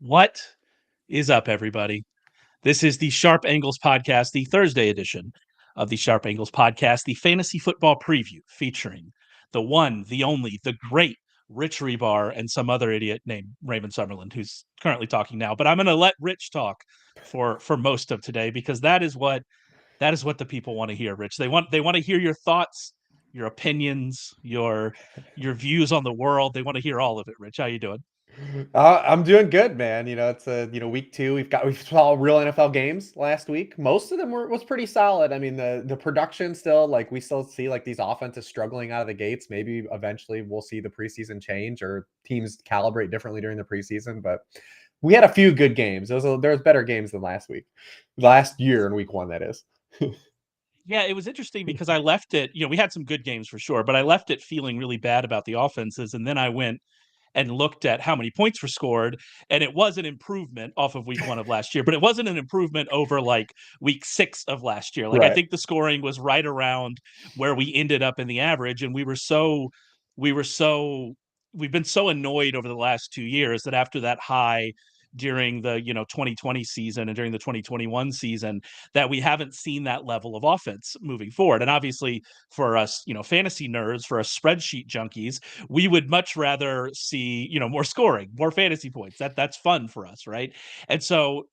What is up, everybody? This is the Sharp Angles podcast, the Thursday edition of the Sharp Angles podcast, the fantasy football preview featuring the one, the only, the great Rich Hribar and some other idiot named Raymond Summerlin, who's currently talking now. But I'm going to let Rich talk for most of today because that is what the people want to hear, Rich. They want to hear your thoughts, your opinions, your views on the world. They want to hear all of it. Rich, how you doing? I'm doing good, man. It's week two. We saw real NFL games last week. Most of them was pretty solid. I mean, the production still, like, we still see like these offenses struggling out of the gates. Maybe eventually we'll see the preseason change or teams calibrate differently during the preseason. But we had a few good games. There was better games than last year in week one. That is. Yeah, it was interesting because I left it, we had some good games for sure, but I left it feeling really bad about the offenses. And then I went and looked at how many points were scored, and it was an improvement off of week one of last year, but it wasn't an improvement over like week 6 of last year. Like, I Right. think the scoring was right around where we ended up in the average. And we've been so annoyed over the last 2 years that after that high during the 2020 season and during the 2021 season, that we haven't seen that level of offense moving forward. And obviously for us, fantasy nerds, for us spreadsheet junkies, we would much rather see, more scoring, more fantasy points. That's fun for us, right? And so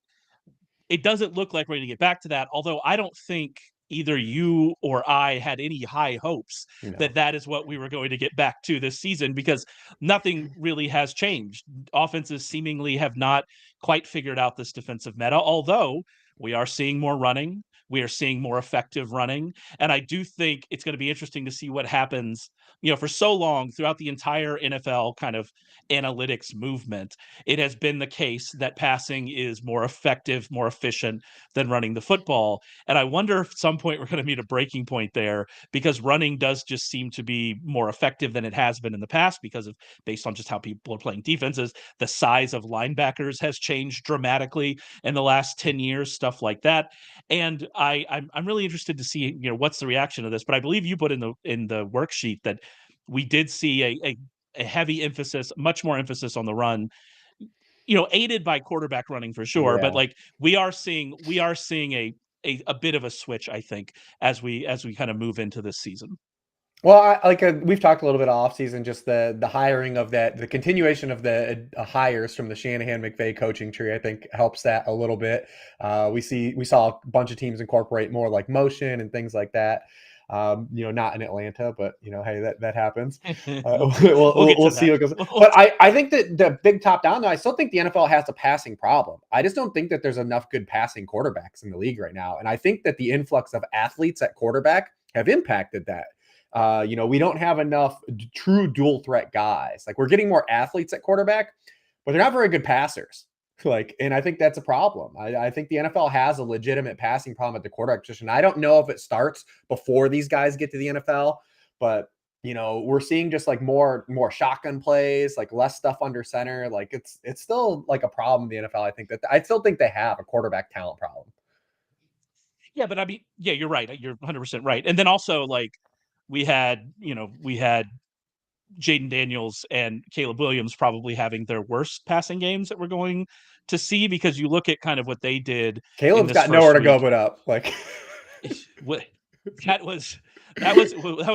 it doesn't look like we're going to get back to that, although I don't think either you or I had any high hopes No. that that is what we were going to get back to this season, because nothing really has changed. Offenses seemingly have not quite figured out this defensive meta, although we are seeing more running. We are seeing more effective running. And I do think it's going to be interesting to see what happens. For so long throughout the entire NFL kind of analytics movement, it has been the case that passing is more effective, more efficient than running the football. And I wonder if at some point we're going to meet a breaking point there, because running does just seem to be more effective than it has been in the past, because of based on just how people are playing defenses. The size of linebackers has changed dramatically in the last 10 years, stuff like that. And I'm really interested to see, what's the reaction to this. But I believe you put in the worksheet that we did see a heavy emphasis, much more emphasis on the run, aided by quarterback running for sure. But Yeah. like we are seeing a bit of a switch, I think, as we kind of move into this season. Well, we've talked a little bit off season, just the hiring of the continuation of the hires from the Shanahan McVay coaching tree. I think helps that a little bit. We saw a bunch of teams incorporate more like motion and things like that. Not in Atlanta, but hey, that happens. we'll We'll, we'll we'll, get we'll to see that. what goes. But I think that the big top down though, I still think the NFL has a passing problem. I just don't think that there's enough good passing quarterbacks in the league right now, and I think that the influx of athletes at quarterback have impacted that. We don't have enough true dual threat guys. Like, we're getting more athletes at quarterback, but they're not very good passers. And I think that's a problem. I think the NFL has a legitimate passing problem at the quarterback position. I don't know if it starts before these guys get to the NFL, but we're seeing just like more shotgun plays, like less stuff under center. Like, it's still like a problem in the NFL. I still think they have a quarterback talent problem. Yeah, but I mean, yeah, you're right. You're 100% right. And then also, like, we had Jaden Daniels and Caleb Williams probably having their worst passing games that we're going to see, because you look at kind of what they did in Caleb's this got nowhere first to go week. but up. Like, What that was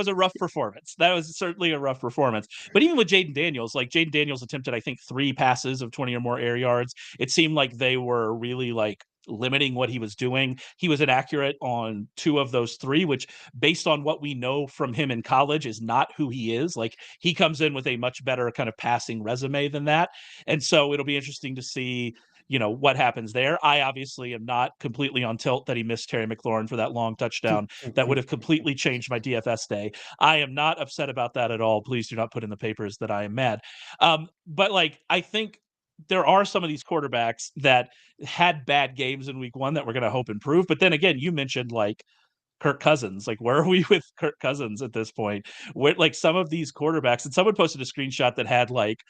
a rough performance. That was certainly a rough performance. But even with Jaden Daniels, like, Jaden Daniels attempted, I think, 3 passes of 20 or more air yards. It seemed like they were really like limiting what he was doing. He was inaccurate on 2 of those 3, which, based on what we know from him in college, is not who he is. Like, he comes in with a much better kind of passing resume than that. And so it'll be interesting to see what happens there. I obviously am not completely on tilt that he missed Terry McLaurin for that long touchdown that would have completely changed my DFS day. I am not upset about that at all. Please do not put in the papers that I am mad. But like, I think there are some of these quarterbacks that had bad games in week one that we're going to hope improve. But then again, you mentioned like Kirk Cousins. Like, where are we with Kirk Cousins at this point? Where, like, some of these quarterbacks, and someone posted a screenshot that had like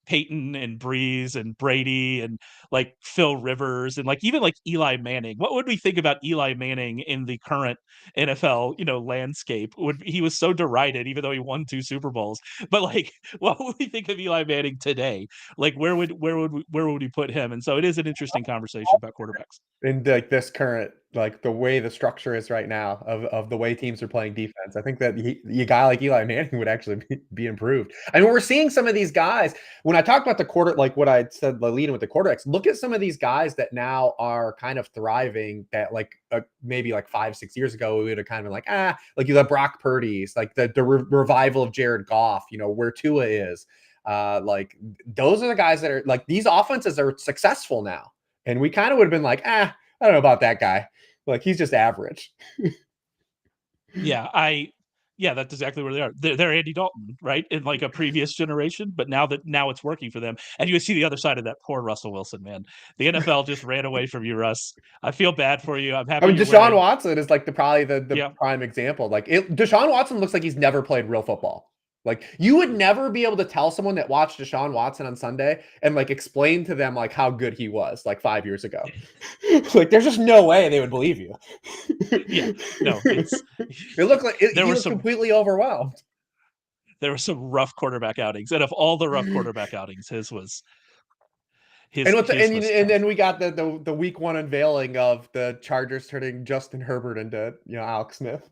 Peyton and Breeze and Brady and like Phil Rivers and like even like Eli Manning. What would we think about Eli Manning in the current NFL, landscape? He was so derided, even though he won 2 Super Bowls. But like, what would we think of Eli Manning today? Like, where would we put him? And so it is an interesting conversation about quarterbacks. In like this current, like the way the structure is right now of the way teams are playing defense, I think that a guy like Eli Manning would actually be improved. I mean, we're seeing some of these guys. When I talked about the quarter, like what I said, the leading with the quarterbacks, look at some of these guys that now are kind of thriving that like maybe like 5-6 years ago, we would have kind of been like, like you have Brock Purdy's, like the revival of Jared Goff, where Tua is. Like those are the guys that are like, these offenses are successful now. And we kind of would have been like, I don't know about that guy. Like, he's just average. Yeah, that's exactly where they are. They're Andy Dalton, right? In like a previous generation, but now it's working for them. And you see the other side of that. Poor Russell Wilson, man. The NFL just ran away from you, Russ. I feel bad for you. I'm happy. I mean, Deshaun Watson is like probably the prime example. Like Deshaun Watson looks like he's never played real football. Like you would never be able to tell someone that watched Deshaun Watson on Sunday and like explain to them like how good he was like 5 years ago. Like there's just no way they would believe you. Yeah, no, it looked like he was completely overwhelmed. There were some rough quarterback outings, and of all the rough quarterback outings, his was. And then we got the week 1 unveiling of the Chargers turning Justin Herbert into Alex Smith.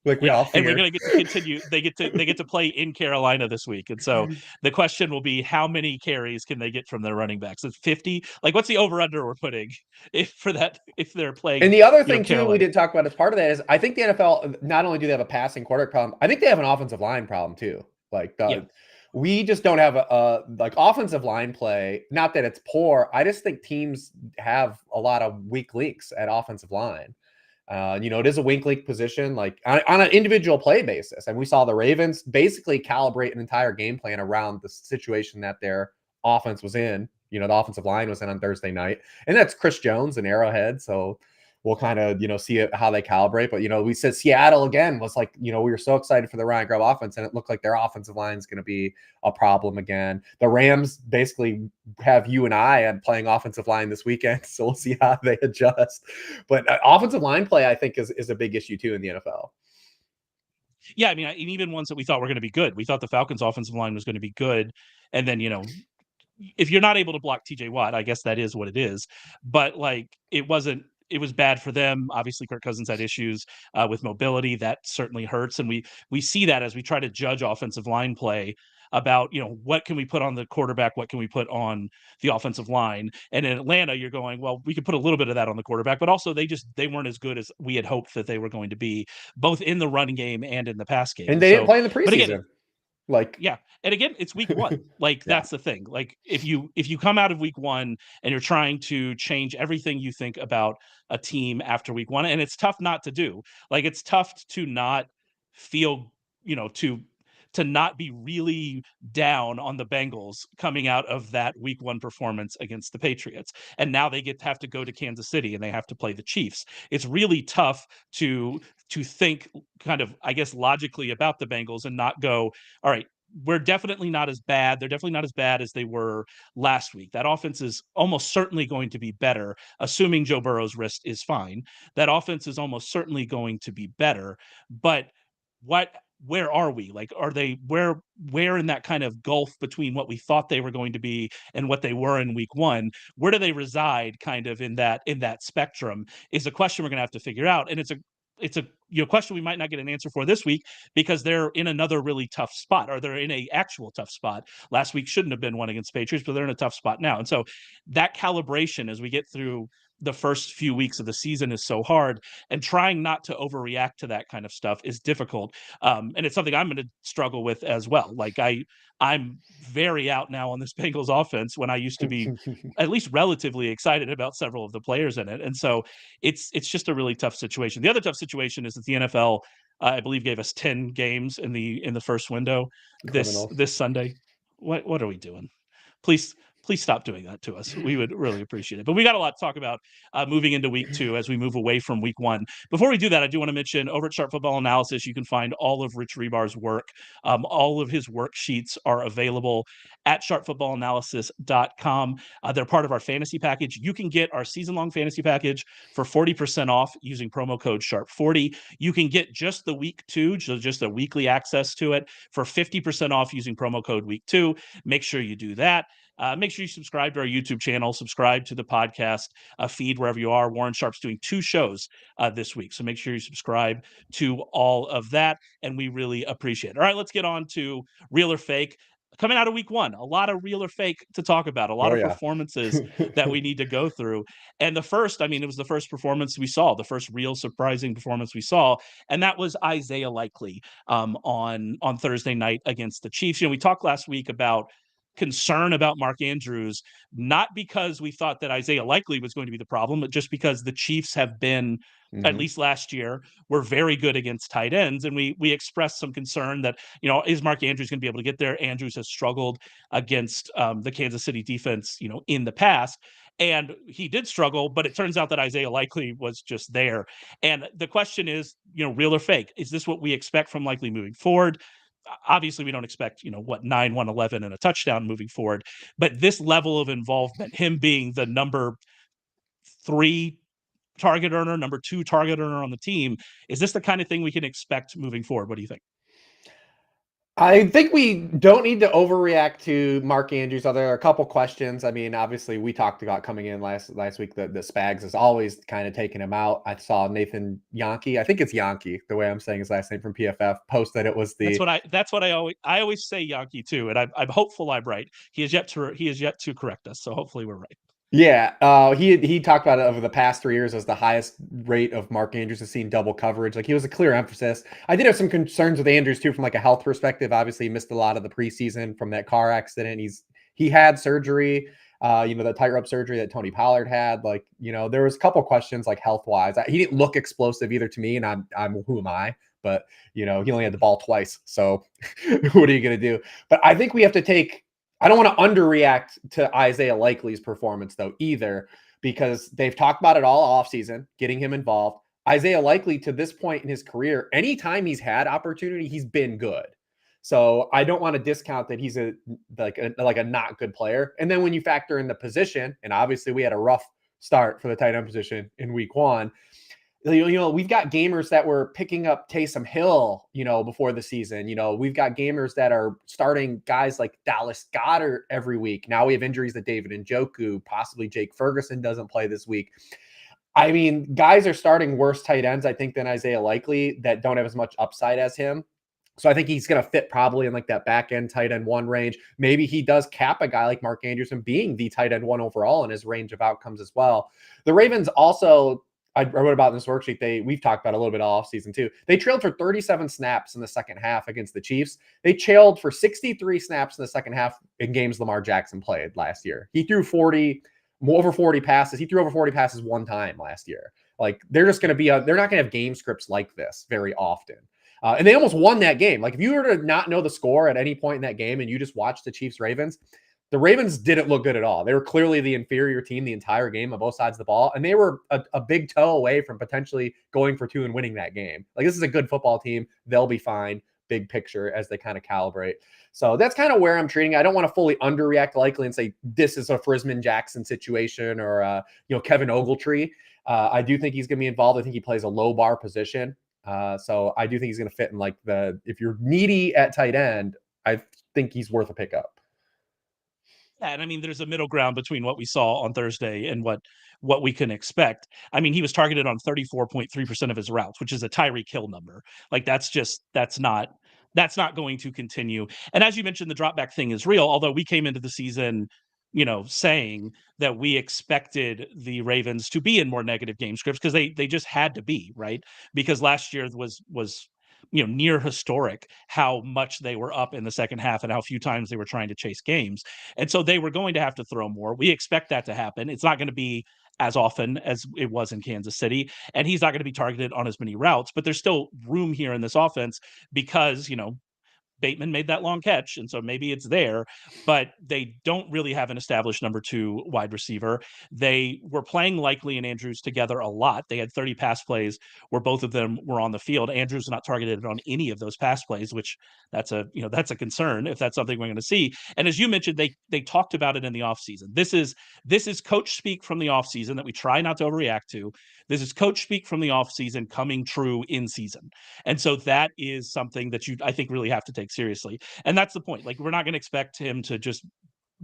Like we all feared. And we're going to get to continue. They get to play in Carolina this week, and so the question will be how many carries can they get from their running backs? It's 50. Like what's the over under we're putting if they're playing? And the other thing too we didn't talk about as part of that is I think the NFL not only do they have a passing quarterback problem, I think they have an offensive line problem too. Like we just don't have a like offensive line play. Not that it's poor. I just think teams have a lot of weak links at offensive line. It is a wink link position, like on an individual play basis. And we saw the Ravens basically calibrate an entire game plan around the situation that their offense was in. The offensive line was in on Thursday night. And that's Chris Jones and Arrowhead. So we'll kind of, see how they calibrate. But, we said Seattle again was like, we were so excited for the Ryan Grubb offense, and it looked like their offensive line is going to be a problem again. The Rams basically have you and I playing offensive line this weekend. So we'll see how they adjust. But offensive line play, I think, is a big issue too in the NFL. Yeah, I mean, even ones that we thought were going to be good. We thought the Falcons' offensive line was going to be good. And then, if you're not able to block TJ Watt, I guess that is what it is. But like, it was bad for them. Obviously, Kirk Cousins had issues with mobility. That certainly hurts. And we see that as we try to judge offensive line play about, what can we put on the quarterback? What can we put on the offensive line? And in Atlanta, you're going, well, we could put a little bit of that on the quarterback, but also they weren't as good as we had hoped that they were going to be, both in the run game and in the pass game. And they didn't play in the preseason. And again, it's week 1. Like that's the thing. Like if you come out of week 1 and you're trying to change everything you think about a team after week 1, and it's tough not to do. Like it's tough to not feel, to not be really down on the Bengals coming out of that week 1 performance against the Patriots. And now they have to go to Kansas City and they have to play the Chiefs. It's really tough to think kind of, I guess, logically about the Bengals and not go, all right, we're definitely not as bad. They're definitely not as bad as they were last week. That offense is almost certainly going to be better, assuming Joe Burrow's wrist is fine. That offense is almost certainly going to be better. But where are we? Like, are they where in that kind of gulf between what we thought they were going to be and what they were in week 1? Where do they reside kind of in that spectrum is a question we're going to have to figure out. And it's a question we might not get an answer for this week because they're in another really tough spot, or they're in a actual tough spot. Last week shouldn't have been one against Patriots, but they're in a tough spot now. And so that calibration as we get through the first few weeks of the season is so hard, and trying not to overreact to that kind of stuff is difficult. And it's something I'm going to struggle with as well. Like I'm very out now on this Bengals offense when I used to be at least relatively excited about several of the players in it. And so it's just a really tough situation. The other tough situation is that the NFL, I believe, gave us 10 games in the first window this Sunday. What are we doing? Please please stop doing that to us. We would really appreciate it. But we got a lot to talk about moving into week 2 as we move away from week 1. Before we do that, I do want to mention over at Sharp Football Analysis, you can find all of Rich Hribar's work. All of his worksheets are available at sharpfootballanalysis.com. They're part of our fantasy package. You can get our season-long fantasy package for 40% off using promo code SHARP40. You can get just the week 2, so just a weekly access to it for 50% off using promo code week 2. Make sure you do that. Make sure you subscribe to our YouTube channel, subscribe to the podcast feed wherever you are. Warren Sharp's doing 2 shows this week, so make sure you subscribe to all of that, and we really appreciate it. All right, let's get on to real or fake. Coming out of week 1, a lot of real or fake to talk about, a lot of performances that we need to go through. And the first, it was the first performance we saw, the first real surprising performance we saw, and that was Isaiah Likely on Thursday night against the Chiefs. We talked last week about concern about Mark Andrews, not because we thought that Isaiah Likely was going to be the problem, but just because the Chiefs have been, at least last year, were very good against tight ends. And we expressed some concern that, is Mark Andrews going to be able to get there? Andrews has struggled against the Kansas City defense, in the past. And he did struggle, but it turns out that Isaiah Likely was just there. And the question is, real or fake? Is this what we expect from Likely moving forward? Obviously, we don't expect, 9, 111 and a touchdown moving forward. But this level of involvement, him being the number 3 target earner, number 2 target earner on the team, is this the kind of thing we can expect moving forward? What do you think? I think we don't need to overreact to Mark Andrews. There are a couple questions. Obviously, we talked about coming in last week that the Spags is always kind of taking him out. I saw Nathan Yankee, I think it's Yankee, the way I'm saying his last name, from PFF, post that it was the. That's what I always say Yankee too, and I'm hopeful I'm right. He is yet to correct us, so hopefully we're right. Yeah, he talked about it over the past 3 years as the highest rate of Mark Andrews has seen double coverage. Like, he was a clear emphasis. I did have some concerns with Andrews too, from like a health perspective. Obviously, he missed a lot of the preseason from that car accident. He had surgery, the tightrope surgery that Tony Pollard had. Like, there was a couple questions like health wise. He didn't look explosive either to me, and I'm who am I? But he only had the ball twice, so what are you going to do? But I think we have to take. I don't want to underreact to Isaiah Likely's performance, though, either, because they've talked about it all offseason, getting him involved. Isaiah Likely, to this point in his career, anytime he's had opportunity, he's been good. So I don't want to discount that he's a not good player. And then when you factor in the position, and obviously we had a rough start for the tight end position in week 1. We've got gamers that were picking up Taysom Hill, before the season. We've got gamers that are starting guys like Dallas Goedert every week. Now we have injuries to David Njoku, possibly Jake Ferguson doesn't play this week. Guys are starting worse tight ends, I think, than Isaiah Likely that don't have as much upside as him. So I think he's going to fit probably in like that back end tight end 1 range. Maybe he does cap a guy like Mark Andrews being the tight end 1 overall in his range of outcomes as well. The Ravens also, I wrote about in this worksheet, we've talked about a little bit off season too. They trailed for 37 snaps in the second half against the Chiefs. They trailed for 63 snaps in the second half in games Lamar Jackson played last year. He threw over 40 passes. He threw over 40 passes 1 time last year. Like, they're just going to be they're not going to have game scripts like this very often. And they almost won that game. Like, if you were to not know the score at any point in that game and you just watched the Chiefs-Ravens, the Ravens didn't look good at all. They were clearly the inferior team the entire game on both sides of the ball, and they were a big toe away from potentially going for 2 and winning that game. Like, this is a good football team. They'll be fine, big picture, as they kind of calibrate. So that's kind of where I'm treating it. I don't want to fully underreact Likely and say this is a Frisman Jackson situation or Kevin Ogletree. I do think he's going to be involved. I think he plays a low bar position. So I do think he's going to fit in if you're needy at tight end, I think he's worth a pickup. Yeah, and there's a middle ground between what we saw on Thursday and what we can expect. He was targeted on 34.3% of his routes, which is a Tyreek Hill number. Like, that's not going to continue. And as you mentioned, the drop back thing is real, although we came into the season, saying that we expected the Ravens to be in more negative game scripts because they just had to be, right? Because last year was near historic how much they were up in the second half and how few times they were trying to chase games. And so they were going to have to throw more. We expect that to happen. It's not going to be as often as it was in Kansas City, and he's not going to be targeted on as many routes, but there's still room here in this offense because, Bateman made that long catch, and so maybe it's there, but they don't really have an established number 2 wide receiver. They were playing Likely and Andrews together a lot. They had 30 pass plays where both of them were on the field. Andrews not targeted on any of those pass plays, which that's a concern if that's something we're going to see. And as you mentioned, they talked about it in the offseason. This is coach speak from the offseason that we try not to overreact to. This is coach speak from the offseason coming true in season. And so that is something that I think really have to take seriously. And that's the point. Like, we're not going to expect him to just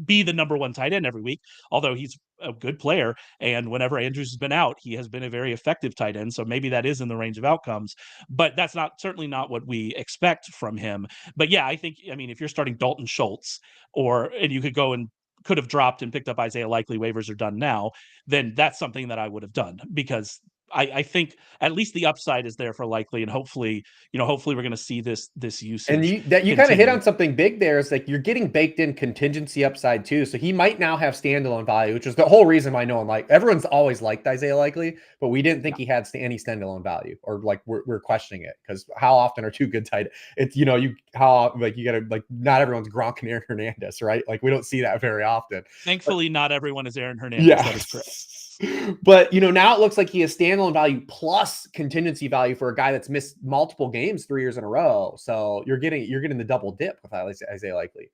be the number 1 tight end every week, although he's a good player. And whenever Andrews has been out, he has been a very effective tight end. So maybe that is in the range of outcomes, but that's certainly not what we expect from him. But yeah, I mean, if you're starting Dalton Schultz and you could have dropped and picked up Isaiah Likely, waivers are done now, then that's something that I would have done, because I think at least the upside is there for Likely, and hopefully we're going to see this usage. And you kind of hit on something big there. Is like you're getting baked in contingency upside too. So he might now have standalone value, which is the whole reason why no one everyone's always liked Isaiah Likely, but we didn't think he had any standalone value, or like we're questioning it, because how often are 2 good tight? It's you gotta not everyone's Gronk and Aaron Hernandez, right? Like we don't see that very often. Thankfully, not everyone is Aaron Hernandez. Yeah. That is correct. But now it looks like he has standalone value plus contingency value for a guy that's missed multiple games 3 years in a row. So you're getting the double dip with Isaiah Likely.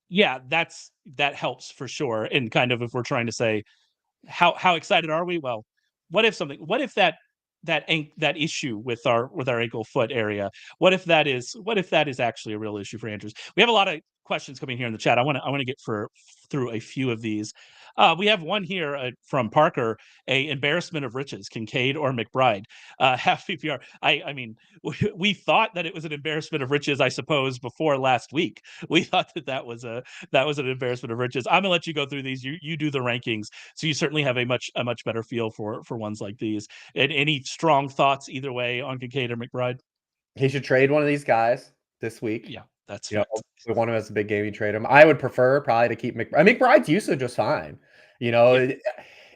Yeah, that helps for sure. And kind of, if we're trying to say how excited are we? Well, what if that issue with our ankle foot area, what if that is actually a real issue for Andrews? We have a lot of questions coming here in the chat. I want to get through a few of these. We have one here from Parker: a embarrassment of riches, Kincaid or McBride. Half PPR. I mean, we thought that it was an embarrassment of riches, I suppose, before last week. We thought that was an embarrassment of riches. I'm gonna let you go through these. You do the rankings, so you certainly have a much better feel for ones like these. And any strong thoughts either way on Kincaid or McBride? He should trade one of these guys this week. Yeah, that's fair. If one of us a big game, you trade him. I would prefer probably to keep McBride. McBride's usage was fine.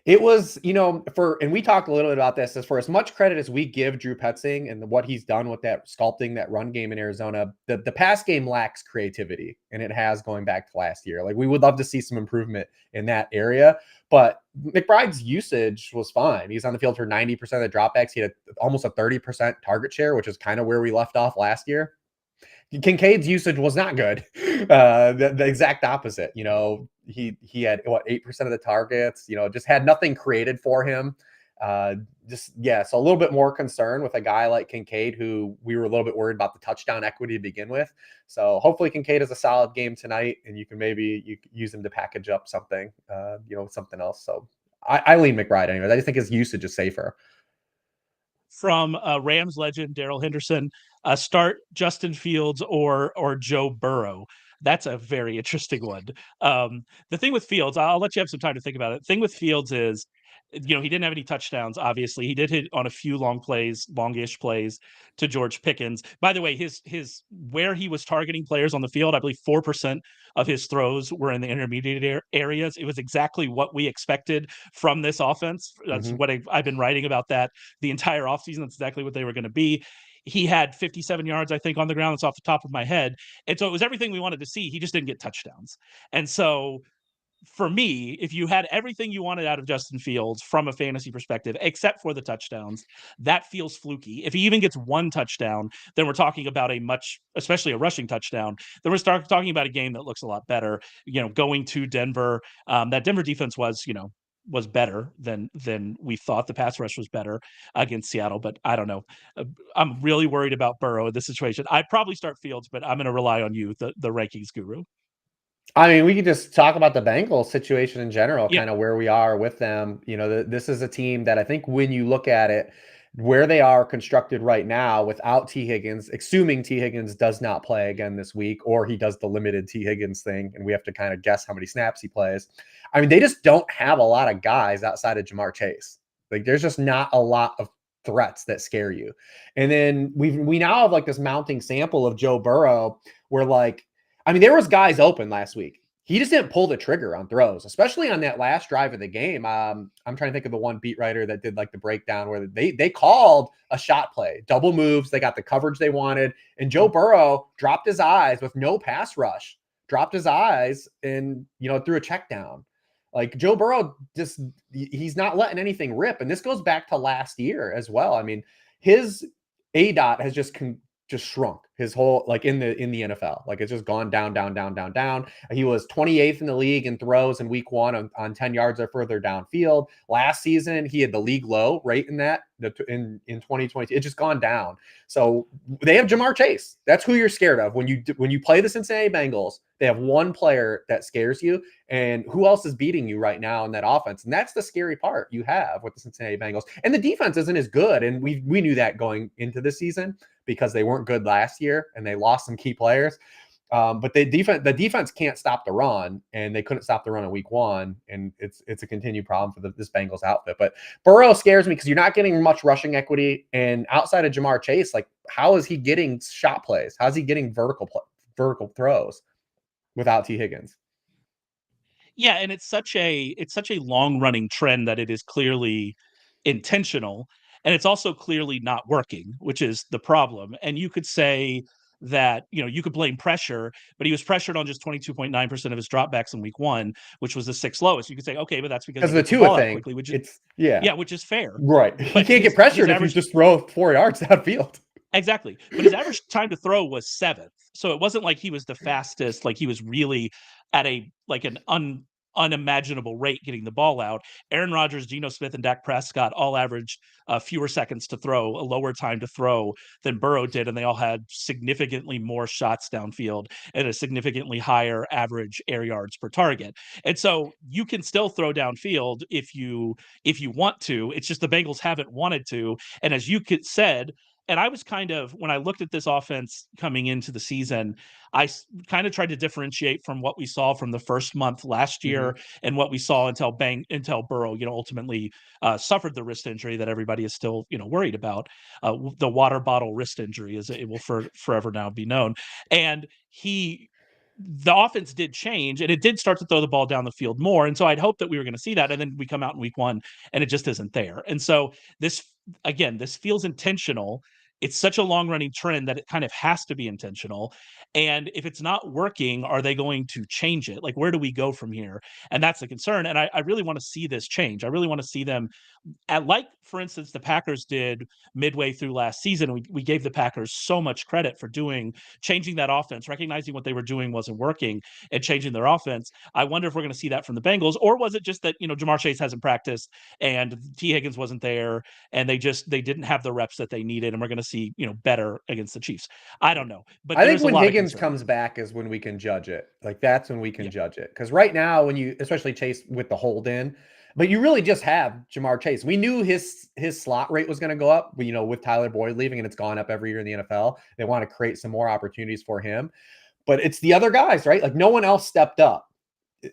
It was, and we talked a little bit about this, as for as much credit as we give Drew Petzing and what he's done with that sculpting that run game in Arizona, the pass game lacks creativity, and it has going back to last year. Like, we would love to see some improvement in that area, but McBride's usage was fine. He's on the field for 90% of the dropbacks. He had almost a 30% target share, which is kind of where we left off last year. Kincaid's usage was not good. The exact opposite. He had 8% of the targets. Just had nothing created for him. So a little bit more concern with a guy like Kincaid, who we were a little bit worried about the touchdown equity to begin with. So hopefully Kincaid has a solid game tonight, and you can maybe use him to package up something, something else. So I lean McBride anyways. I just think his usage is safer. From Rams legend Darrell Henderson, start Justin Fields or Joe Burrow. That's a very interesting one. The thing with Fields, I'll let you have some time to think about it. The thing with Fields is, he didn't have any touchdowns. Obviously, he did hit on a few longish plays to George Pickens. By the way, his where he was targeting players on the field, I believe 4% of his throws were in the intermediate areas. It was exactly what we expected from this offense. That's what I've been writing about that the entire offseason. That's exactly what they were going to be. He had 57 yards, I think, on the ground. That's off the top of my head. And so it was everything we wanted to see. He just didn't get touchdowns. And so, for me, if you had everything you wanted out of Justin Fields from a fantasy perspective, except for the touchdowns, that feels fluky. If he even gets one touchdown, then we're talking about especially a rushing touchdown, then we're talking about a game that looks a lot better. Going to Denver, that Denver defense was better than we thought. The pass rush was better against Seattle, but I don't know. I'm really worried about Burrow in this situation. I'd probably start Fields, but I'm going to rely on you, the rankings guru. I mean, we could just talk about the Bengals situation in general, kind of where we are with them. This is a team that I think, when you look at it, where they are constructed right now without T. Higgins, assuming T. Higgins does not play again this week, or he does the limited T. Higgins thing, and we have to kind of guess how many snaps he plays. I mean, they just don't have a lot of guys outside of Jamar Chase. Like, there's just not a lot of threats that scare you. And then we now have like this mounting sample of Joe Burrow, where there was guys open last week. he just didn't pull the trigger on throws, especially on that last drive of the game. I'm trying to think of the one beat writer that did like the breakdown where they called a shot play, double moves. They got the coverage they wanted. And Joe Burrow dropped his eyes with no pass rush, dropped his eyes and, threw a check down. Like Joe Burrow he's not letting anything rip. And this goes back to last year as well. I mean, his ADOT has just shrunk his whole, like in the NFL. Like it's just gone down, down, down, down, down. He was 28th in the league in throws in week 1 on 10 yards or further downfield. Last season, he had the league low right in that in 2020. It just gone down. So they have Jamar Chase. That's who you're scared of. When you play the Cincinnati Bengals, they have one player that scares you. And who else is beating you right now in that offense? And that's the scary part you have with the Cincinnati Bengals. And the defense isn't as good. And we knew that going into the season because they weren't good last year and they lost some key players. But the defense can't stop the run, and they couldn't stop the run in week 1. And it's a continued problem for this Bengals outfit. But Burrow scares me because you're not getting much rushing equity. And outside of Jamar Chase, like how is he getting shot plays? How's he getting vertical throws without T. Higgins? Yeah, and it's such a long running trend that it is clearly intentional, and it's also clearly not working, which is the problem. And you could say that, you could blame pressure, but he was pressured on just 22.9% of his dropbacks in week 1, which was the 6th lowest. You could say, okay, but that's because he the gets the ball Tua out thing, quickly, which is fair. Right. He But can't get pressured if you just throw 4 yards downfield. Exactly. But his average time to throw was 7th. So it wasn't like he was the fastest, like he was really at an unimaginable rate getting the ball out. Aaron Rodgers, Geno Smith, and Dak Prescott all averaged fewer seconds to throw, a lower time to throw than Burrow did, and they all had significantly more shots downfield and a significantly higher average air yards per target. And so you can still throw downfield if you want to. It's just the Bengals haven't wanted to. And as you said, and I was kind of, when I looked at this offense coming into the season, I kind of tried to differentiate from what we saw from the first month last year and what we saw until Burrow, ultimately suffered the wrist injury that everybody is still, worried about. The water bottle wrist injury, as it will forever now be known. And the offense did change, and it did start to throw the ball down the field more. And so I'd hope that we were going to see that. And then we come out in week 1 and it just isn't there. And so this feels intentional. It's such a long running trend that it kind of has to be intentional. And if it's not working, are they going to change it? Like, where do we go from here? And that's the concern. And I really want to see this change. I really want to see them for instance, the Packers did midway through last season. We gave the Packers so much credit for changing that offense, recognizing what they were doing wasn't working and changing their offense. I wonder if we're going to see that from the Bengals, or was it just that, Jamar Chase hasn't practiced and T. Higgins wasn't there and they didn't have the reps that they needed, and we're going to see, better against the Chiefs. I don't know. But I think when Higgins comes back is when we can judge it. Like that's when we can judge it. Because right now, especially Chase with the hold in, but you really just have Jamar Chase. We knew his slot rate was going to go up, with Tyler Boyd leaving, and it's gone up every year in the NFL. They want to create some more opportunities for him. But it's the other guys, right? Like no one else stepped up.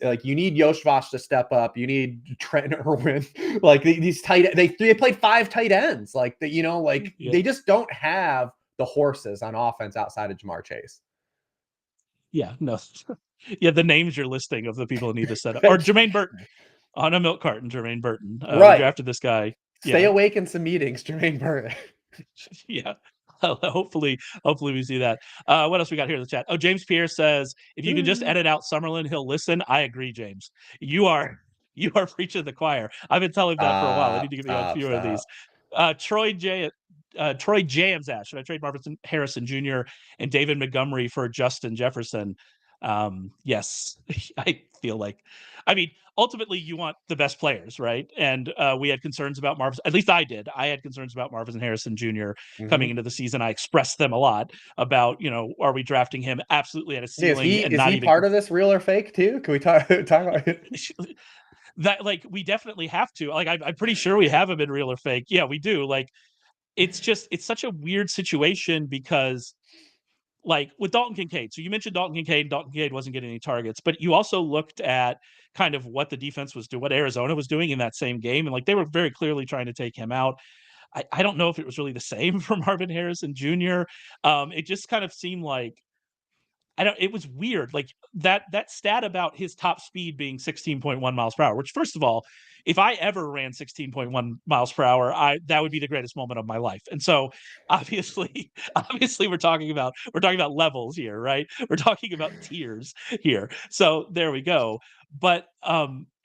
Like you need Yoshvash to step up. You need Trent Irwin. Like these they played 5 tight ends. Like they just don't have the horses on offense outside of Jamar Chase. Yeah, no. Yeah, the names you're listing of the people who need to set up. Or Jermaine Burton. On a milk carton, Jermaine Burton. Right. We drafted this guy. Stay awake in some meetings, Jermaine Burton. Yeah. Hopefully we see that. What else we got here in the chat? Oh, James Pierce says, if you can just edit out Summerlin, he'll listen. I agree, James. You are preaching the choir. I've been telling that for a while. I need to give you a few of these. Troy Jams asked, should I trade Marvin Harrison Jr. and David Montgomery for Justin Jefferson? Yes. I feel like, ultimately you want the best players, right? And we had concerns about Marvin. At least I did. I had concerns about Marvin Harrison Jr. Coming into the season. I expressed them a lot about, are we drafting him absolutely at a ceiling? Is he part of this real or fake too? Can we talk about it? That, like, we definitely have to. Like, I'm pretty sure we have him in real or fake. Yeah, we do. Like, it's such a weird situation because, like, with Dalton Kincaid. So you mentioned Dalton Kincaid wasn't getting any targets, but you also looked at kind of what the defense was doing, what Arizona was doing in that same game. And like, they were very clearly trying to take him out. I don't know if it was really the same for Marvin Harrison Jr. It just kind of seemed like, it was weird. Like that stat about his top speed being 16.1 miles per hour, which first of all, if I ever ran 16.1 miles per hour, that would be the greatest moment of my life. And so obviously, obviously we're talking about levels here, right? We're talking about tiers here. So there we go. But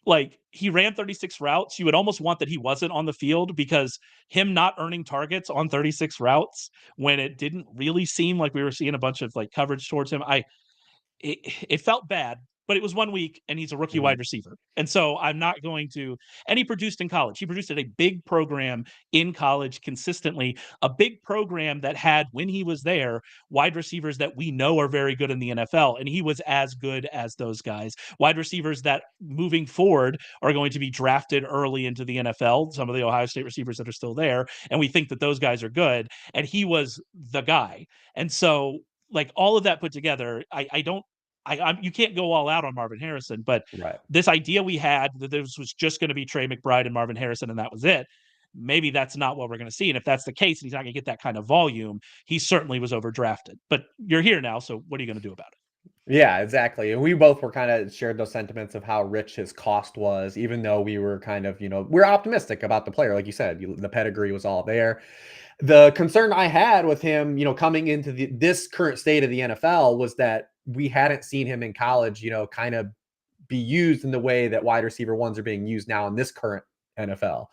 like he ran 36 routes. You would almost want that he wasn't on the field, because him not earning targets on 36 routes when it didn't really seem like we were seeing a bunch of like coverage towards him, it felt bad, but it was 1 week and he's a rookie wide receiver. And so I'm not going to, and he produced in college. He produced at a big program in college consistently, a big program that had, when he was there, wide receivers that we know are very good in the NFL. And he was as good as those guys. Wide receivers that moving forward are going to be drafted early into the NFL, some of the Ohio State receivers that are still there. And we think that those guys are good. And he was the guy. And so, like, all of that put together, you can't go all out on Marvin Harrison, but Right. this idea we had that this was just going to be Trey McBride and Marvin Harrison and that was it. Maybe that's not what we're going to see. And if that's the case, and he's not going to get that kind of volume, he certainly was overdrafted. But you're here now, so what are you going to do about it? Yeah, exactly. And we both were kind of shared those sentiments of how rich his cost was, even though we were kind of, we're optimistic about the player. Like you said, the pedigree was all there. The concern I had with him, coming into this current state of the NFL was that we hadn't seen him in college, kind of be used in the way that wide receiver ones are being used now in this current NFL.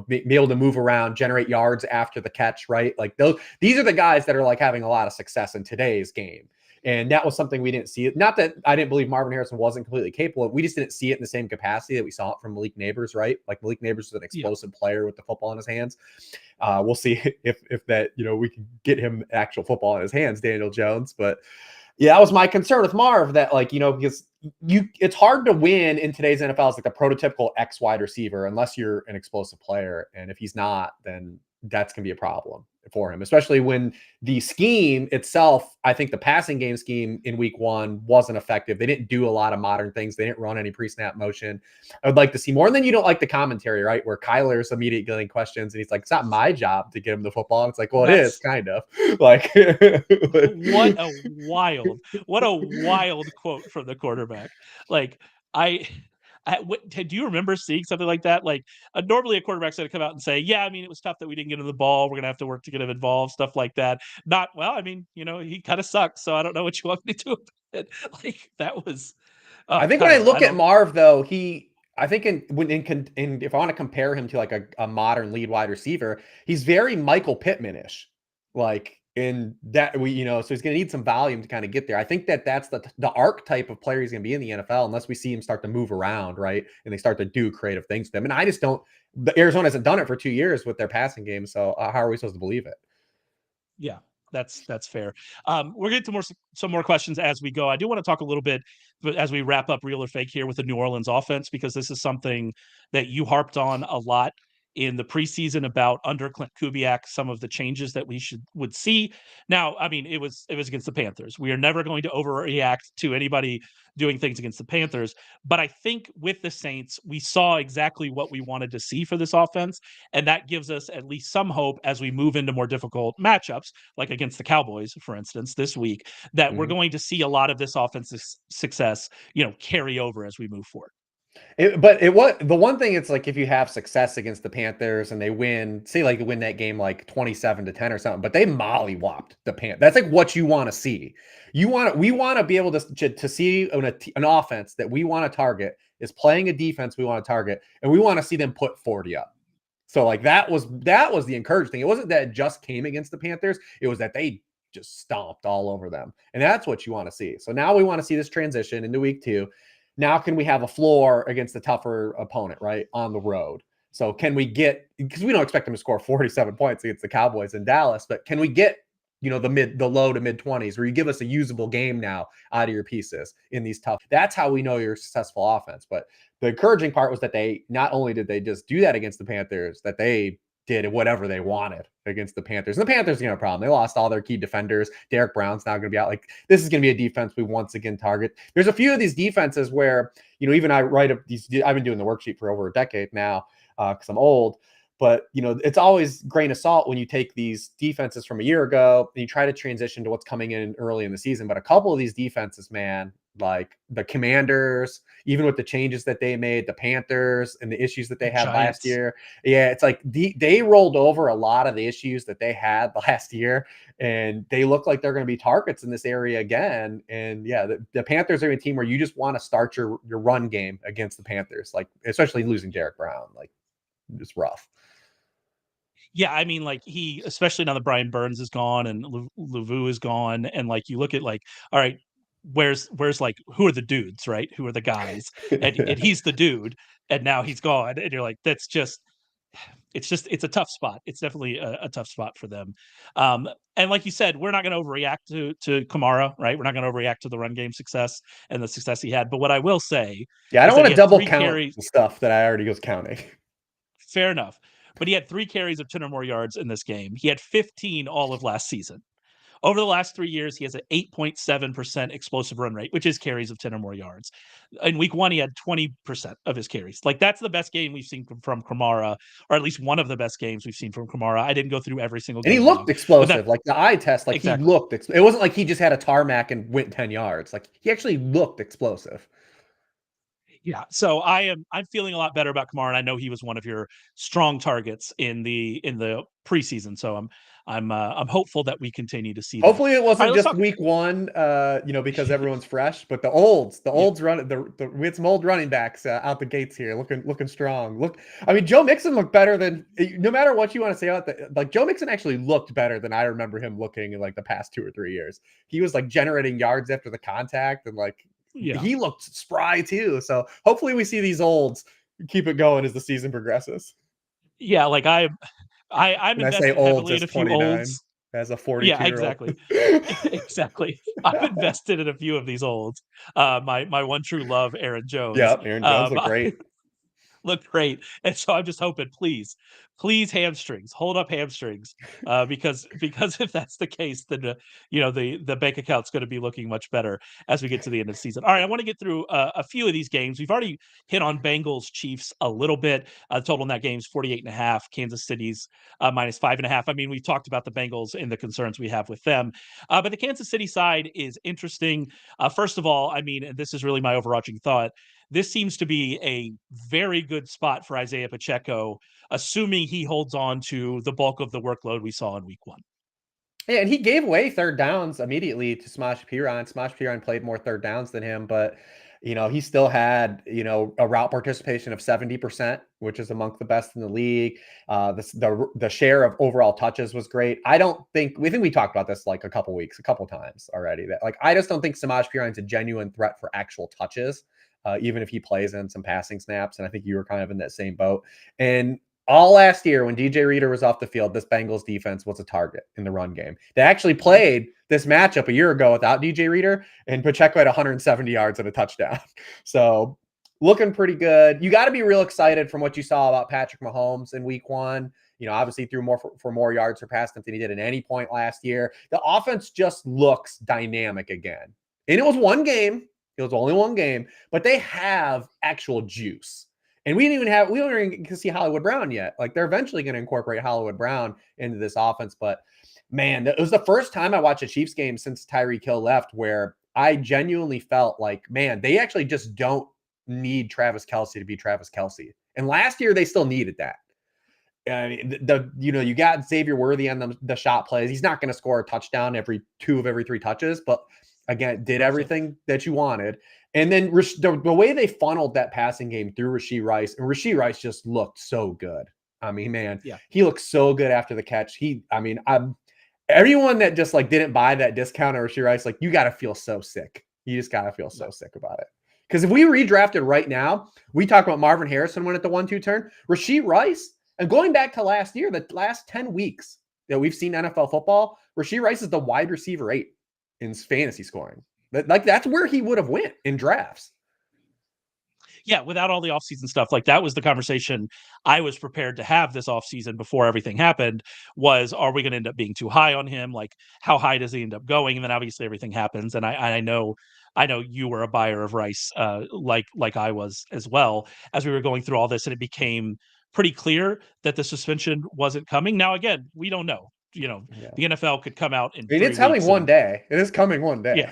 Be able to move around, generate yards after the catch, right? Like these are the guys that are like having a lot of success in today's game. And that was something we didn't see. Not that I didn't believe Marvin Harrison wasn't completely capable. We just didn't see it in the same capacity that we saw it from Malik Neighbors, right? Like Malik Neighbors is an explosive player with the football in his hands. We'll see if that, we can get him actual football in his hands, Daniel Jones. But yeah, that was my concern with Marv, that because it's hard to win in today's NFL as like the prototypical X wide receiver unless you're an explosive player. And if he's not, then that's going to be a problem for him, especially when the scheme itself, I think the passing game scheme in week 1 wasn't effective. They didn't do a lot of modern things. They didn't run any pre-snap motion. I would like to see more. And then you don't like the commentary, right? Where Kyler's immediately getting questions and he's like, it's not my job to get him the football. And it's like, well, it is kind of like, what a wild quote from the quarterback. Like do you remember seeing something like that? Like normally a quarterback's going to come out and say, yeah, I mean, it was tough that we didn't get him the ball. We're going to have to work to get him involved, stuff like that. Not, well, I mean, he kind of sucks. So I don't know what you want me to do about it. Like that was, I think when I look at Marv though, I think if I want to compare him to like a modern lead wide receiver, he's very Michael Pittman-ish. Like in that so he's going to need some volume to kind of get there. I think that's the archetype of player he's going to be in the NFL unless we see him start to move around, right? And they start to do creative things to him. And I just don't. Arizona hasn't done it for 2 years with their passing game, so how are we supposed to believe it? Yeah, that's fair. We're getting to some more questions as we go. I do want to talk a little bit, but as we wrap up Real or Fake here with the New Orleans offense, because this is something that you harped on a lot in the preseason about under Clint Kubiak, some of the changes that we would see. Now, I mean, it was against the Panthers. We are never going to overreact to anybody doing things against the Panthers. But I think with the Saints, we saw exactly what we wanted to see for this offense. And that gives us at least some hope as we move into more difficult matchups, like against the Cowboys, for instance, this week, that we're going to see a lot of this offensive success, carry over as we move forward. But the one thing, it's like if you have success against the Panthers and they win, say like win that game like 27-10 or something, but they mollywopped the Panthers. That's like what you want to see. We want to be able to see an offense that we want to target is playing a defense we want to target, and we want to see them put 40 up. So like that was the encouraging thing. It wasn't that it just came against the Panthers. It was that they just stomped all over them. And that's what you want to see. So now we want to see this transition into week 2. Now, can we have a floor against a tougher opponent, right, on the road? So can we get, because we don't expect them to score 47 points against the Cowboys in Dallas, but can we get, the low to mid 20s where you give us a usable game now out of your pieces in these tough, that's how we know you're a successful offense. But the encouraging part was that they, not only did they just do that against the Panthers, that they did whatever they wanted against the Panthers. And the Panthers are going to have a problem. They lost all their key defenders. Derek Brown's now going to be out. Like, this is going to be a defense we once again target. There's a few of these defenses where, even I write up these, I've been doing the worksheet for over a decade now because I'm old. But, it's always grain of salt when you take these defenses from a year ago and you try to transition to what's coming in early in the season. But a couple of these defenses, man, like the Commanders, even with the changes that they made, the Panthers and the issues that they had last year. Yeah, it's like they rolled over a lot of the issues that they had last year, and they look like they're going to be targets in this area again. And yeah, the Panthers are a team where you just want to start your run game against the Panthers, like especially losing Derek Brown, like it's rough. Yeah, I mean, like especially now that Brian Burns is gone and Lavu is gone, and like you look at like, all right, where's like who are the dudes, right? Who are the guys? And he's the dude, and now he's gone, and you're like, it's a tough spot. It's definitely a tough spot for them. And like you said, we're not going to overreact to Kamara, right? We're not going to overreact to the run game success and the success he had. But what I will say, yeah, I don't want to double count carries, stuff that I already was counting. Fair enough. But he had 3 carries of 10 or more yards in this game. He had 15 all of last season. Over the last 3 years, he has an 8.7% explosive run rate, which is carries of 10 or more yards. In week 1, he had 20% of his carries. Like, that's the best game we've seen from Kamara, or at least one of the best games we've seen from Kamara. I didn't go through every single game. And he looked explosive. Like the eye test, like exactly. He looked. It wasn't like he just had a tarmac and went 10 yards. Like he actually looked explosive. Yeah, so I'm feeling a lot better about Kamara, and I know he was one of your strong targets in the preseason. So I'm hopeful that we continue to see. Hopefully, it wasn't just week 1, because everyone's fresh. But the olds running we had some old running backs out the gates here, looking strong. I mean, Joe Mixon looked better than, no matter what you want to say about that. Like Joe Mixon actually looked better than I remember him looking in like the past 2 or 3 years. He was like generating yards after the contact, and like. Yeah. He looked spry too. So hopefully we see these olds keep it going as the season progresses. Yeah, like I'm invested heavily in a few olds. As a 42-year-old. Yeah, exactly. Exactly. I'm invested in a few of these olds. My one true love, Aaron Jones. Yeah, Aaron Jones looked great. Looked great. And so I'm just hoping, please hamstrings, hold up hamstrings, because if that's the case, then the bank account's going to be looking much better as we get to the end of the season. All right, I want to get through a few of these games. We've already hit on Bengals Chiefs a little bit. Total in that game's 48.5. Kansas City's minus 5.5. I mean, we've talked about the Bengals and the concerns we have with them, but the Kansas City side is interesting. First of all, I mean, and this is really my overarching thought. This seems to be a very good spot for Isaiah Pacheco, assuming he holds on to the bulk of the workload we saw in week 1. Yeah, and he gave away third downs immediately to Samaje Perine. Samaje Perine played more third downs than him, but he still had, a route participation of 70%, which is amongst the best in the league. The share of overall touches was great. We think we talked about this like a couple times already, that like, I just don't think Samaje Perine's a genuine threat for actual touches. Even if he plays in some passing snaps. And I think you were kind of in that same boat. And all last year, when DJ Reader was off the field, this Bengals defense was a target in the run game. They actually played this matchup a year ago without DJ Reader, and Pacheco had 170 yards and a touchdown. So looking pretty good. You got to be real excited from what you saw about Patrick Mahomes in week 1. Obviously threw more for more yards per pass than he did at any point last year. The offense just looks dynamic again. And it was one game. It was only one game, but they have actual juice. And we don't even get to see Hollywood Brown yet. Like, they're eventually going to incorporate Hollywood Brown into this offense. But man, it was the first time I watched a Chiefs game since Tyreek Hill left where I genuinely felt like, man, they actually just don't need Travis Kelce to be Travis Kelce. And last year they still needed that. I mean, you got Xavier Worthy on the shot plays. He's not going to score a touchdown every 3 touches, but again, did everything that you wanted. And then the way they funneled that passing game through Rashee Rice, and Rashee Rice just looked so good. I mean, man, He looked so good after the catch. Everyone that just like didn't buy that discount on Rashee Rice, like, you got to feel so sick. You just got to feel so sick about it. Because if we redrafted right now, we talk about Marvin Harrison went at the 1-2 turn. Rashee Rice, and going back to last year, the last 10 weeks that we've seen NFL football, Rashee Rice is the wide receiver 8 in fantasy scoring. Like, that's where he would have went in drafts. Yeah, without all the offseason stuff, like, that was the conversation I was prepared to have this offseason before everything happened, was, are we going to end up being too high on him? Like, how high does he end up going? And then obviously everything happens. And I know you were a buyer of Rice, like I was as well, as we were going through all this, and it became pretty clear that the suspension wasn't coming. Now, again, we don't know. Yeah. The NFL could come out in I mean, 3 it's coming weeks one and day. It is coming one day. yeah,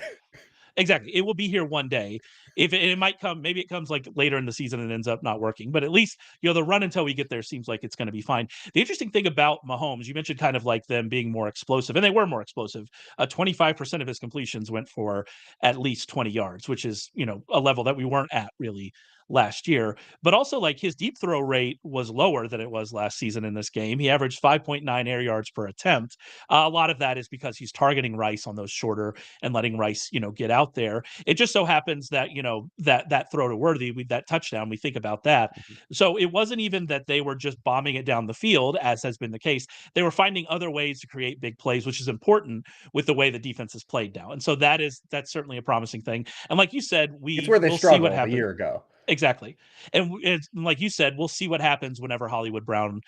exactly. It will be here one day. If it might come, maybe it comes like later in the season and ends up not working. But at least the run until we get there seems like it's going to be fine. The interesting thing about Mahomes, you mentioned kind of like them being more explosive, and they were more explosive. 25% of his completions went for at least 20 yards, which is a level that we weren't at really last year. But also like his deep throw rate was lower than it was last season in this game. He averaged 5.9 air yards per attempt. A lot of that is because he's targeting Rice on those shorter and letting Rice, get out there. It just so happens that, that throw to Worthy, that touchdown, we think about that. So it wasn't even that they were just bombing it down the field, as has been the case. They were finding other ways to create big plays, which is important with the way the defense is played now. And so that's certainly a promising thing. And like you said, It's where they we'll see what struggled a happens. year ago. Exactly. And it's like you said, we'll see what happens whenever Hollywood Brown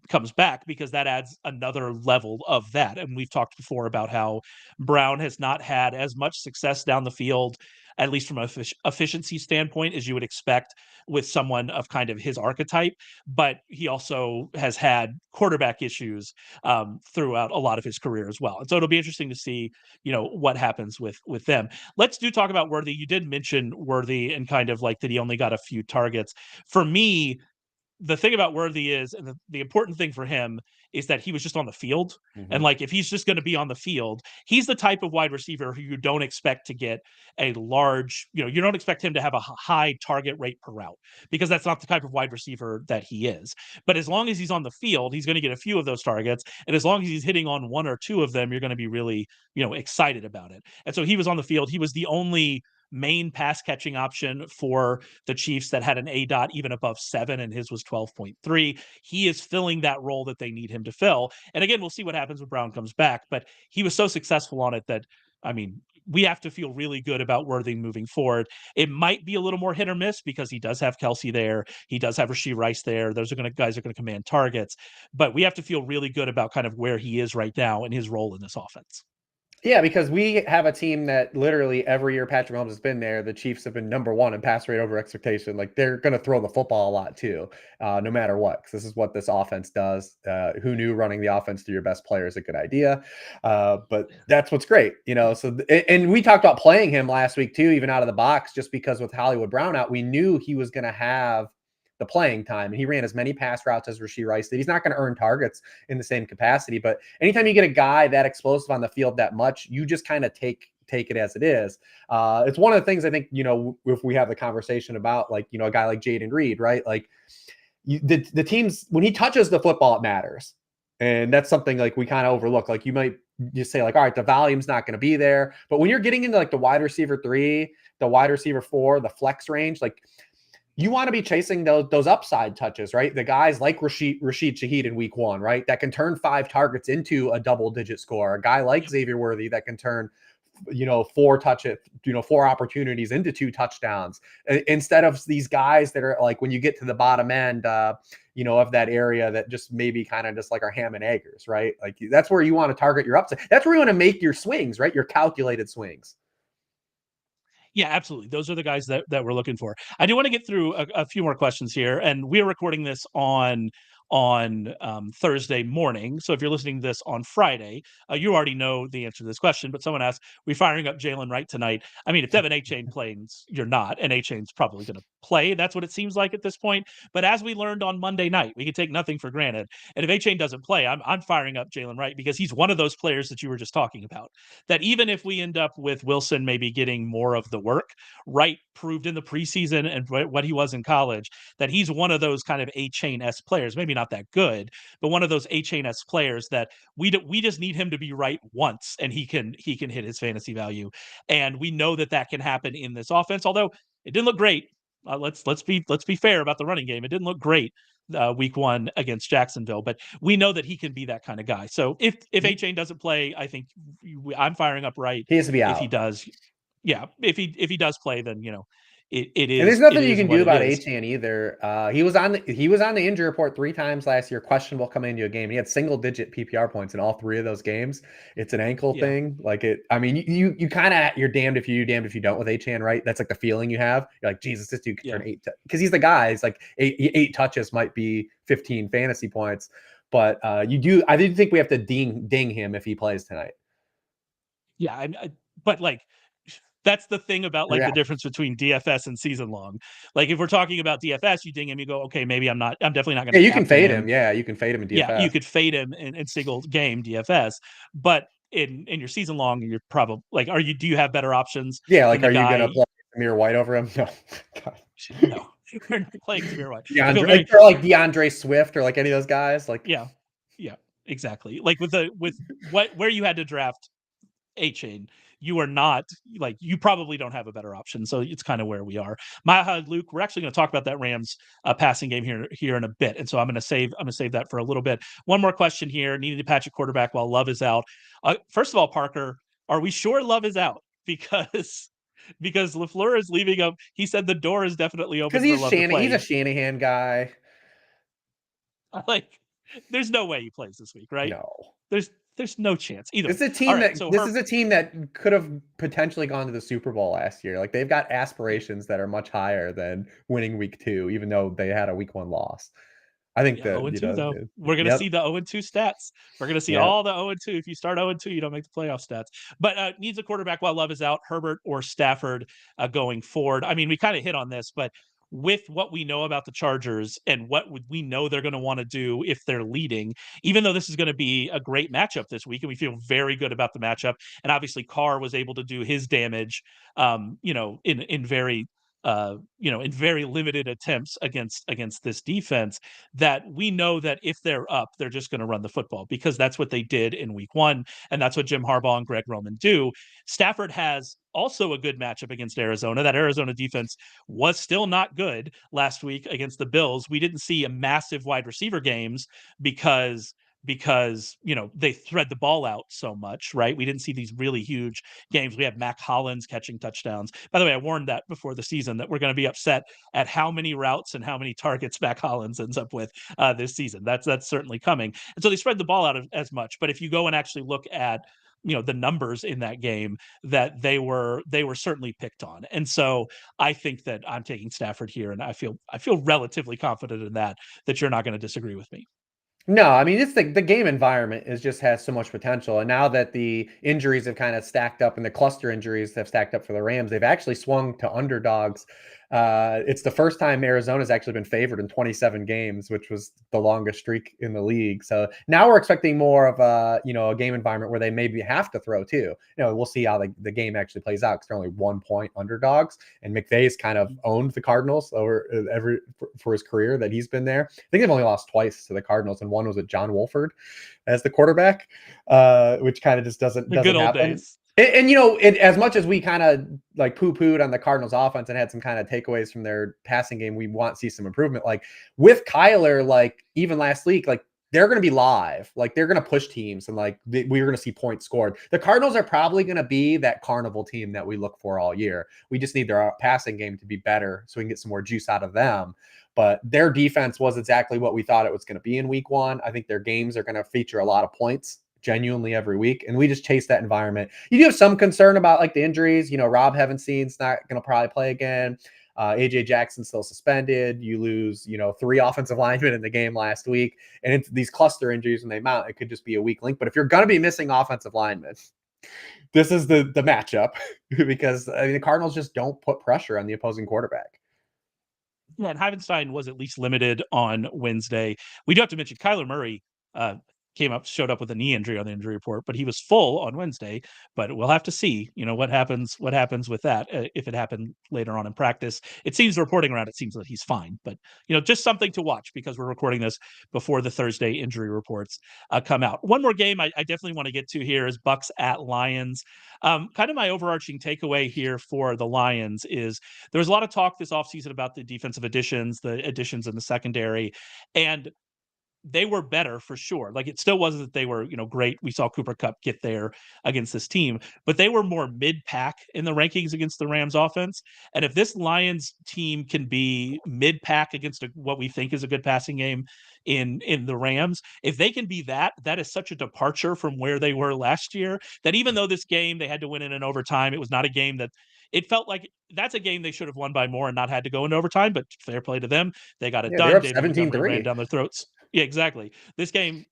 comes back, because that adds another level of that. And we've talked before about how Brown has not had as much success down the field, at least from an efficiency standpoint, as you would expect with someone of kind of his archetype. But he also has had quarterback issues throughout a lot of his career as well. And so it'll be interesting to see, what happens with them. Let's talk about Worthy. You did mention Worthy and kind of like that he only got a few targets. For me, the thing about Worthy is, and the important thing for him is that he was just on the field. And like, if he's just going to be on the field, he's the type of wide receiver who you don't expect to get a large, you don't expect him to have a high target rate per route, because that's not the type of wide receiver that he is. But as long as he's on the field, he's going to get a few of those targets. And as long as he's hitting on one or two of them, you're going to be really, excited about it. And so he was on the field. He was the only main pass catching option for the Chiefs that had an ADOT even above 7, and his was 12.3. He is filling that role that they need him to fill. And again, we'll see what happens when Brown comes back, but he was so successful on it that, I mean, we have to feel really good about Worthing moving forward. It might be a little more hit or miss because he does have Kelsey there. He does have Rashee Rice there. Those guys are going to command targets, but we have to feel really good about kind of where he is right now and his role in this offense. Yeah, because we have a team that literally every year Patrick Mahomes has been there, the Chiefs have been number one in pass rate over expectation. Like, they're going to throw the football a lot too, no matter what, because this is what this offense does. Who knew running the offense through your best player is a good idea? But that's what's great, So, and we talked about playing him last week too, even out of the box, just because with Hollywood Brown out, we knew he was going to have the playing time, and he ran as many pass routes as Rashee Rice did. He's not going to earn targets in the same capacity, but anytime you get a guy that explosive on the field that much, you just kind of take it as it is. It's one of the things I think, if we have the conversation about, like, a guy like Jayden Reed, right? Like, the teams, when he touches the football, it matters. And that's something like we kind of overlook. Like, you might just say like, all right, the volume's not going to be there. But when you're getting into like the wide receiver 3, the wide receiver 4, the flex range, like, you want to be chasing those upside touches, right? The guys like Rashid Shaheed in week 1, right? That can turn 5 targets into a double-digit score. A guy like Xavier Worthy that can turn, 4 opportunities into 2 touchdowns, instead of these guys that are like, when you get to the bottom end, of that area that just maybe kind of just like our ham and eggers, right? Like, that's where you want to target your upside. That's where you want to make your swings, right? Your calculated swings. Yeah, absolutely. Those are the guys that we're looking for. I do want to get through a few more questions here, and we're recording this on Thursday morning. So if you're listening to this on Friday, you already know the answer to this question. But someone asked, "We firing up Jalen Wright tonight?" I mean, if Devin Achane plays, you're not, and Achane's probably going to play. That's what it seems like at this point. But as we learned on Monday night, we can take nothing for granted. And if Achane doesn't play, I'm firing up Jalen Wright, because he's one of those players that you were just talking about. That even if we end up with Wilson maybe getting more of the work, Wright proved in the preseason and what he was in college that he's one of those kind of Achane-esque players. Maybe not that good, but one of those Achane-esque players that we just need him to be right once, and he can hit his fantasy value. And we know that can happen in this offense. Although it didn't look great. Let's be fair about the running game. It didn't look great week 1 against Jacksonville, but we know that he can be that kind of guy. So if Achane doesn't play, I think I'm firing up Wright. He has to be out. If he does, yeah, if he does play, then And there's it nothing you is can what do it about is. Achane either. He was on the injury report 3 times last year, questionable coming into a game. He had single digit PPR points in all 3 of those games. It's an ankle Yeah, thing. Like it. I mean, you kind of you're damned if you do, damned if you don't with Achane, right? That's like the feeling you have. You're like, Jesus, this dude could yeah. turn because he's the guy. He's like eight touches might be 15 fantasy points, but you do. I do think we have to ding him if he plays tonight. Yeah, but like that's the thing about like Yeah. the difference between DFS and season long. Like if we're talking about DFS, you ding him, you go, okay, maybe I'm definitely not going Yeah, to you can captain fade him. him. Yeah, you can fade him in Yeah, you DFS. could fade him in single game DFS, but in your season long, you're probably like, do you have better options Yeah, than like, the are you gonna guy? play Amir White over him? No. God. No, we're not playing Tamir White. I feel DeAndre, very or like DeAndre Swift or like any of those guys. Like, yeah, yeah, exactly. Like with where you had to draft A-Chain, you are not like you probably don't have a better option. So it's kind of where we are. Luke, we're actually going to talk about that Rams passing game here in a bit, and so I'm going to save that for a little bit. One more question here: needed to patch a quarterback while Love is out. First of all, Parker, are we sure Love is out? Because LaFleur is leaving him. He said the door is definitely because open for Love to He's a play. Shanahan guy. Like, there's no way he plays this week, right? No, There's no chance either this way. is a All team right, that so this is a team that could have potentially gone to the Super Bowl last year. Like they've got aspirations that are much higher than winning week 2, even though they had a week 1 loss. I think Yeah, that 0-2 though. We're gonna yep, see the 0-2 stats. We're gonna see yep. all the 0-2. If you start 0-2, you don't make the playoff stats. But needs a quarterback while Love is out, Herbert or Stafford going forward. I mean, we kind of hit on this, but with what we know about the Chargers and what we know they're going to want to do if they're leading, even though this is going to be a great matchup this week, and we feel very good about the matchup, and obviously Carr was able to do his damage, in very in very limited attempts against this defense, that we know that if they're up, they're just going to run the football because that's what they did in week 1. And that's what Jim Harbaugh and Greg Roman do. Stafford has also a good matchup against Arizona. That Arizona defense was still not good last week against the Bills. We didn't see a massive wide receiver games because they thread the ball out so much, right? We didn't see these really huge games. We had Mac Hollins catching touchdowns. By the way, I warned that before the season that we're going to be upset at how many routes and how many targets Mac Hollins ends up with this season. That's certainly coming. And so they spread the ball out as much. But if you go and actually look at the numbers in that game, that they were certainly picked on. And so I think that I'm taking Stafford here, and I feel relatively confident in that you're not going to disagree with me. No, I mean it's the game environment is just has so much potential, and now that the injuries have kind of stacked up and the cluster injuries have stacked up for the Rams, they've actually swung to underdogs. It's the first time Arizona's actually been favored in 27 games, which was the longest streak in the league. So now we're expecting more of a game environment where they maybe have to throw too. We'll see how the game actually plays out because they're only 1-point underdogs, and McVay's kind of owned the Cardinals over for his career that he's been there. I think they've only lost twice to the Cardinals, and one was with John Wolford as the quarterback, which kind of just doesn't The good old happen. days. And as much as we kind of like poo-pooed on the Cardinals offense and had some kind of takeaways from their passing game, we want to see some improvement. Like with Kyler, like even last week, like they're going to be live, like they're going to push teams, and like we're going to see points scored. The Cardinals are probably going to be that carnival team that we look for all year. We just need their passing game to be better so we can get some more juice out of them. But their defense was exactly what we thought it was going to be in week 1. I think their games are going to feature a lot of points genuinely every week, and we just chase that environment. You do have some concern about like the injuries. Rob Havenstein's not going to probably play again. AJ Jackson still suspended. You lose 3 offensive linemen in the game last week, and it's these cluster injuries when they mount, it could just be a weak link. But if you're going to be missing offensive linemen, this is the matchup because the Cardinals just don't put pressure on the opposing quarterback. Yeah, and Havenstein was at least limited on Wednesday. We do have to mention Kyler Murray showed up with a knee injury on the injury report, but he was full on Wednesday. But we'll have to see, what happens with that if it happened later on in practice. It seems reporting around, it seems that he's fine, but just something to watch because we're recording this before the Thursday injury reports come out. One more game I definitely want to get to here is Bucs at Lions. Kind of my overarching takeaway here for the Lions is there was a lot of talk this offseason about the defensive additions, the additions in the secondary, and they were better for sure. Like it still wasn't that they were, great. We saw Cooper Kupp get there against this team, but they were more mid-pack in the rankings against the Rams offense. And if this Lions team can be mid-pack against what we think is a good passing game in the Rams, if they can be that, that is such a departure from where they were last year that even though this game they had to win it in overtime, it was not a game that it felt like that's a game they should have won by more and not had to go into overtime, but fair play to them. They got it Yeah, they're done. up David Montgomery ran 17-3. down their throats. Yeah, exactly. This game,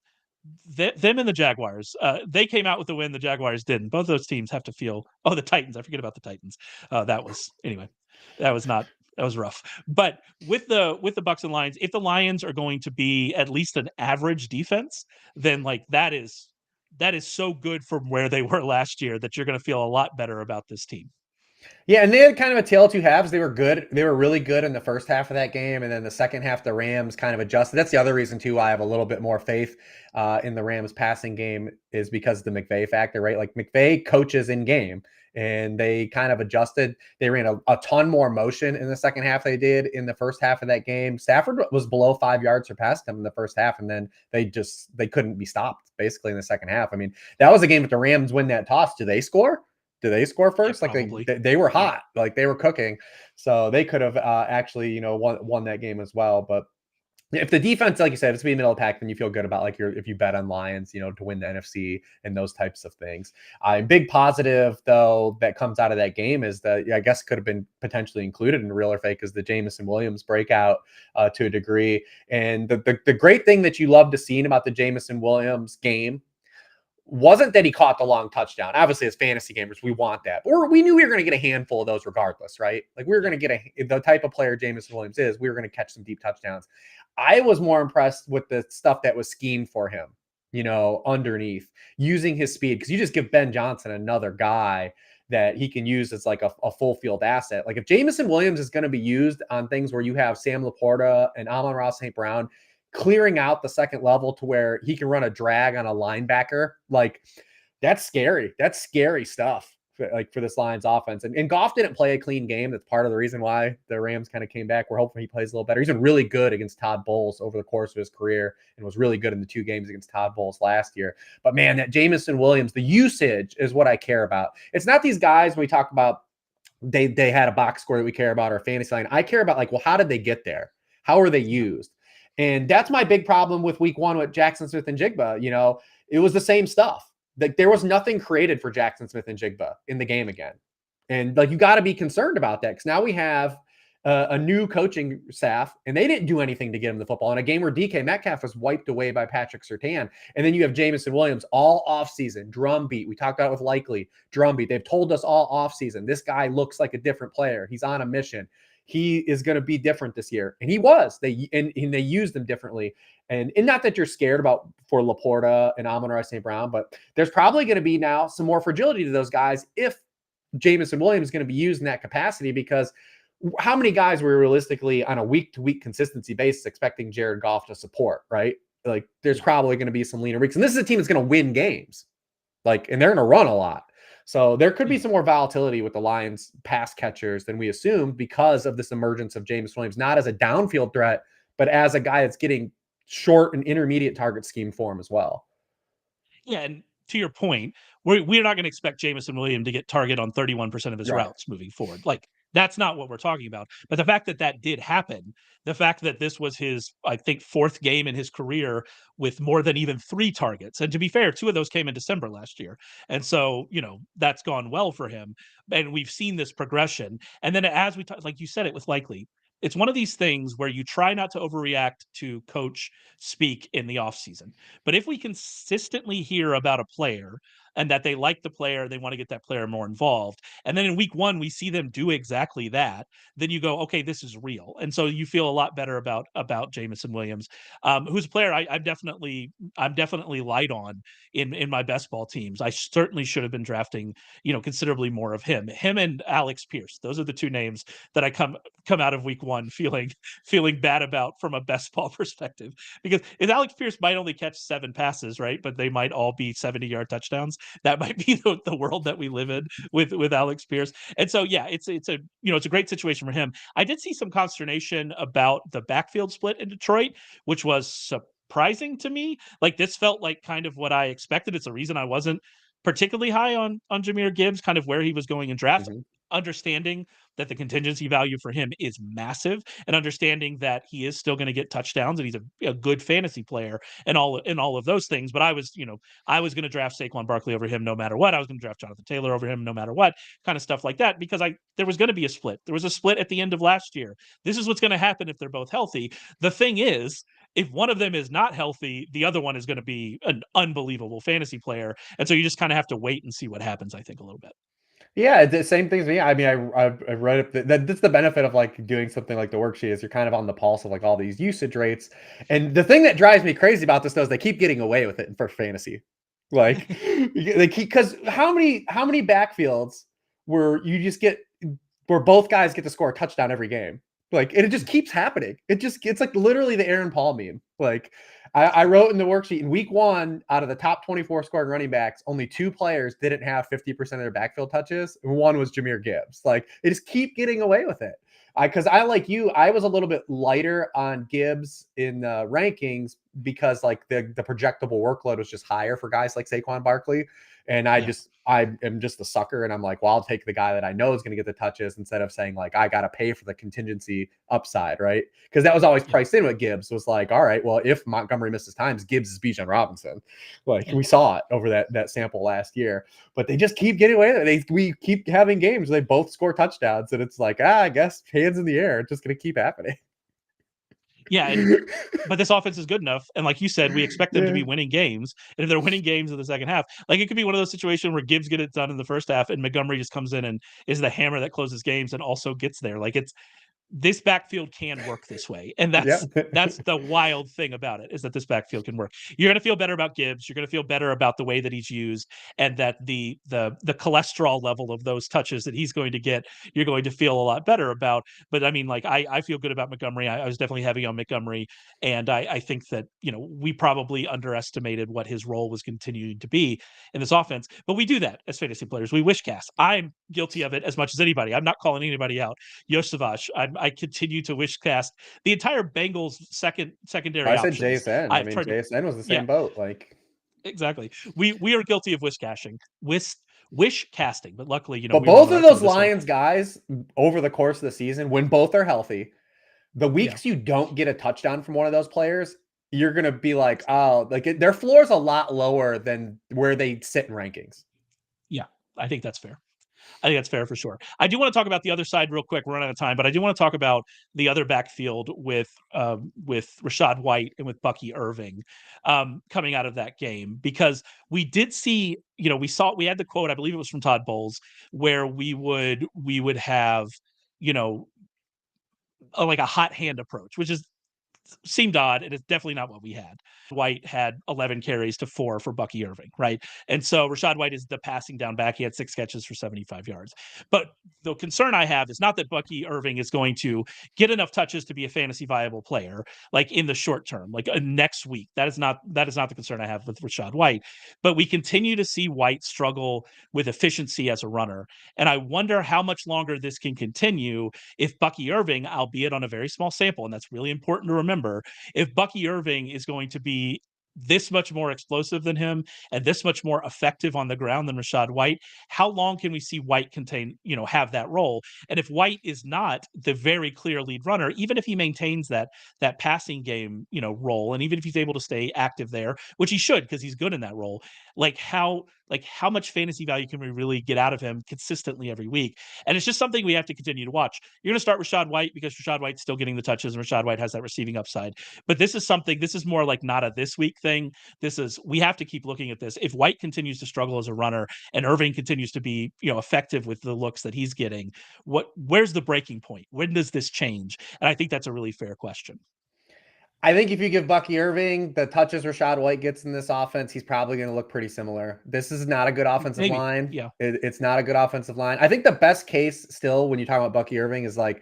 them and the Jaguars, they came out with the win. The Jaguars didn't. Both those teams have to feel. Oh, the Titans. I forget about the Titans. That was anyway. That was rough. But with the Bucs and Lions, if the Lions are going to be at least an average defense, then like that is so good from where they were last year that you're going to feel a lot better about this team. Yeah, and they had kind of a tale of two halves. They were good. They were really good in the first half of that game, and then the second half, the Rams kind of adjusted. That's the other reason too why I have a little bit more faith in the Rams passing game is because of the McVay factor, right? Like McVay coaches in game, and they kind of adjusted. They ran a ton more motion in the second half they did in the first half of that game. Stafford was below 5 yards surpassed them in the first half, and then they couldn't be stopped basically in the second half. I mean, that was a game that the Rams win that toss. Do they score? Do they score first? Yeah, like they were hot, like they were cooking, so they could have actually won that game as well. But if the defense, like you said, if it's being middle of the pack, then you feel good about like if you bet on Lions, to win the NFC and those types of things. A big positive though that comes out of that game is that I guess could have been potentially included in real or fake is the Jameson Williams breakout to a degree. And the great thing that you love to see about the Jameson Williams game wasn't that he caught the long touchdown. Obviously, as fantasy gamers, we want that. Or we knew we were going to get a handful of those regardless, right? Like we were going to get the type of player Jameson Williams is, we were going to catch some deep touchdowns. I was more impressed with the stuff that was schemed for him, underneath, using his speed. Because you just give Ben Johnson another guy that he can use as like a full field asset. Like if Jameson Williams is going to be used on things where you have Sam Laporta and Amon-Ra St. Brown clearing out the second level to where he can run a drag on a linebacker, like that's scary. That's scary stuff for this Lions offense. And Goff didn't play a clean game. That's part of the reason why the Rams kind of came back. We're hoping he plays a little better. He's been really good against Todd Bowles over the course of his career and was really good in the 2 games against Todd Bowles last year. But man, that Jameson Williams, the usage is what I care about. It's not these guys when we talk about they had a box score that we care about or fantasy line. I care about like, well, how did they get there? How are they used? And that's my big problem with week 1 with Jackson Smith and Jigba. It was the same stuff. Like there was nothing created for Jackson Smith and Jigba in the game again. And like, you got to be concerned about that. Cause now we have a new coaching staff and they didn't do anything to get him the football in a game where DK Metcalf was wiped away by Patrick Surtain. And then you have Jameson Williams all offseason, drumbeat. We talked about it with Likely, drumbeat. They've told us all offseason, this guy looks like a different player. He's on a mission. He is going to be different this year. And he was. They used him differently. And not that you're scared about for Laporta and Amon-Ra St. Brown, but there's probably going to be now some more fragility to those guys if Jameson Williams is going to be used in that capacity, because how many guys were realistically on a week-to-week consistency basis expecting Jared Goff to support, right? Like there's probably going to be some leaner weeks. And this is a team that's going to win games. And they're going to run a lot. So there could be some more volatility with the Lions pass catchers than we assumed because of this emergence of Jameson Williams, not as a downfield threat, but as a guy that's getting short and intermediate target scheme for him as well. Yeah, and to your point, we're not going to expect Jameson Williams to get target on 31% of his routes moving forward. Like that's not what we're talking about. But the fact that did happen, the fact that this was his, I think, 4th game in his career with more than even 3 targets. And to be fair, 2 of those came in December last year. And so, that's gone well for him. And we've seen this progression. And then as we talk, like you said it with Likely, it's one of these things where you try not to overreact to coach speak in the offseason. But if we consistently hear about a player and that they like the player, they want to get that player more involved, and then in week 1 we see them do exactly that, then you go, okay, this is real. And so you feel a lot better about Jameson Williams, who's a player I'm definitely light on in my best ball teams. I certainly should have been drafting considerably more of him and Alex Pierce. Those are the 2 names that I come out of week 1 feeling bad about from a best ball perspective, because if Alex Pierce might only catch 7 passes, right, but they might all be 70-yard touchdowns. That might be the world that we live in with Alex Pierce. And so, yeah, it's a great situation for him. I did see some consternation about the backfield split in Detroit, which was surprising to me. Like, this felt like kind of what I expected. It's the reason I wasn't particularly high on Jahmyr Gibbs, kind of where he was going in drafts, understanding that the contingency value for him is massive, and understanding that he is still going to get touchdowns and he's a good fantasy player and all of those things. But I was, I was going to draft Saquon Barkley over him no matter what. I was going to draft Jonathan Taylor over him no matter what, kind of stuff like that, because there was going to be a split. There was a split at the end of last year. This is what's going to happen if they're both healthy. The thing is, if one of them is not healthy, the other one is going to be an unbelievable fantasy player. And so you just kind of have to wait and see what happens, I think, a little bit. Yeah, the same thing as me. I mean, I read it. That's the benefit of like doing something like the worksheet is you're kind of on the pulse of like all these usage rates. And the thing that drives me crazy about this though is they keep getting away with it for fantasy. Like they keep, because how many backfields where both guys get to score a touchdown every game? Like, and it just keeps happening. It's like literally the Aaron Paul meme. Like, I wrote in the worksheet in week 1, out of the top 24 scoring running backs, only 2 players didn't have 50% of their backfield touches. And one was Jahmyr Gibbs. Like, they just keep getting away with it. Because I, like you, I was a little bit lighter on Gibbs in the rankings because like the projectable workload was just higher for guys like Saquon Barkley. And I am just a sucker. And I'm like, well, I'll take the guy that I know is going to get the touches instead of saying like, I got to pay for the contingency upside. Right. Because that was always priced in with Gibbs. Was like, all right, well, if Montgomery misses times, Gibbs is Bijan Robinson. Like we saw it over that sample last year, but they just keep getting away with it. We keep having games where they both score touchdowns. And it's like, I guess hands in the air. It's just going to keep happening. Yeah, but this offense is good enough, and like you said, we expect them to be winning games. And if they're winning games in the second half, like it could be one of those situations where Gibbs get it done in the first half, and Montgomery just comes in and is the hammer that closes games and also gets there. Like this backfield can work this way, and that's the wild thing about it, is that this backfield can work. You're going to feel better about Gibbs. You're going to feel better about the way that he's used, and that the cholesterol level of those touches that he's going to get, you're going to feel a lot better about. But I mean, like I feel good about Montgomery. I was definitely heavy on Montgomery, and I think that we probably underestimated what his role was continuing to be in this offense. But we do that as fantasy players. We wish cast. I'm guilty of it as much as anybody. I'm not calling anybody out. Yosavash, I continue to wish cast the entire Bengals secondary. I said JSN. I mean, JSN was the same boat. Like, exactly. We are guilty of wish casting, but luckily, but both of those Lions guys over the course of the season, when both are healthy, the weeks you don't get a touchdown from one of those players, you're gonna be like, oh, like their floor is a lot lower than where they sit in rankings. Yeah, I think that's fair. I think that's fair for sure. I do want to talk about the other side real quick. We're running out of time, but I do want to talk about the other backfield with Rachaad White and with Bucky Irving coming out of that game, because we did see, we had the quote, I believe it was from Todd Bowles, where we would have, like a hot hand approach, which seemed odd, and it's definitely not what we had. White had 11 carries to 4 for Bucky Irving, right? And so Rachaad White is the passing down back. He had 6 catches for 75 yards. But the concern I have is not that Bucky Irving is going to get enough touches to be a fantasy viable player, like in the short term, like next week. That is not the concern I have with Rachaad White. But we continue to see White struggle with efficiency as a runner. And I wonder how much longer this can continue if Bucky Irving, albeit on a very small sample, and that's really important to remember, if Bucky Irving is going to be this much more explosive than him and this much more effective on the ground than Rachaad White, how long can we see White have that role? And if White is not the very clear lead runner, even if he maintains that passing game, role, and even if he's able to stay active there, which he should, because he's good in that role, how much fantasy value can we really get out of him consistently every week? And it's just something we have to continue to watch. You're going to start Rachaad White because Rachaad White's still getting the touches and Rachaad White has that receiving upside. But this is more like not a this week thing. We have to keep looking at this. If White continues to struggle as a runner and Irving continues to be, effective with the looks that he's getting, where's the breaking point? When does this change? And I think that's a really fair question. I think if you give Bucky Irving the touches Rachaad White gets in this offense, he's probably going to look pretty similar. This is not a good offensive line. Yeah. It's not a good offensive line. I think the best case still when you talk about Bucky Irving is I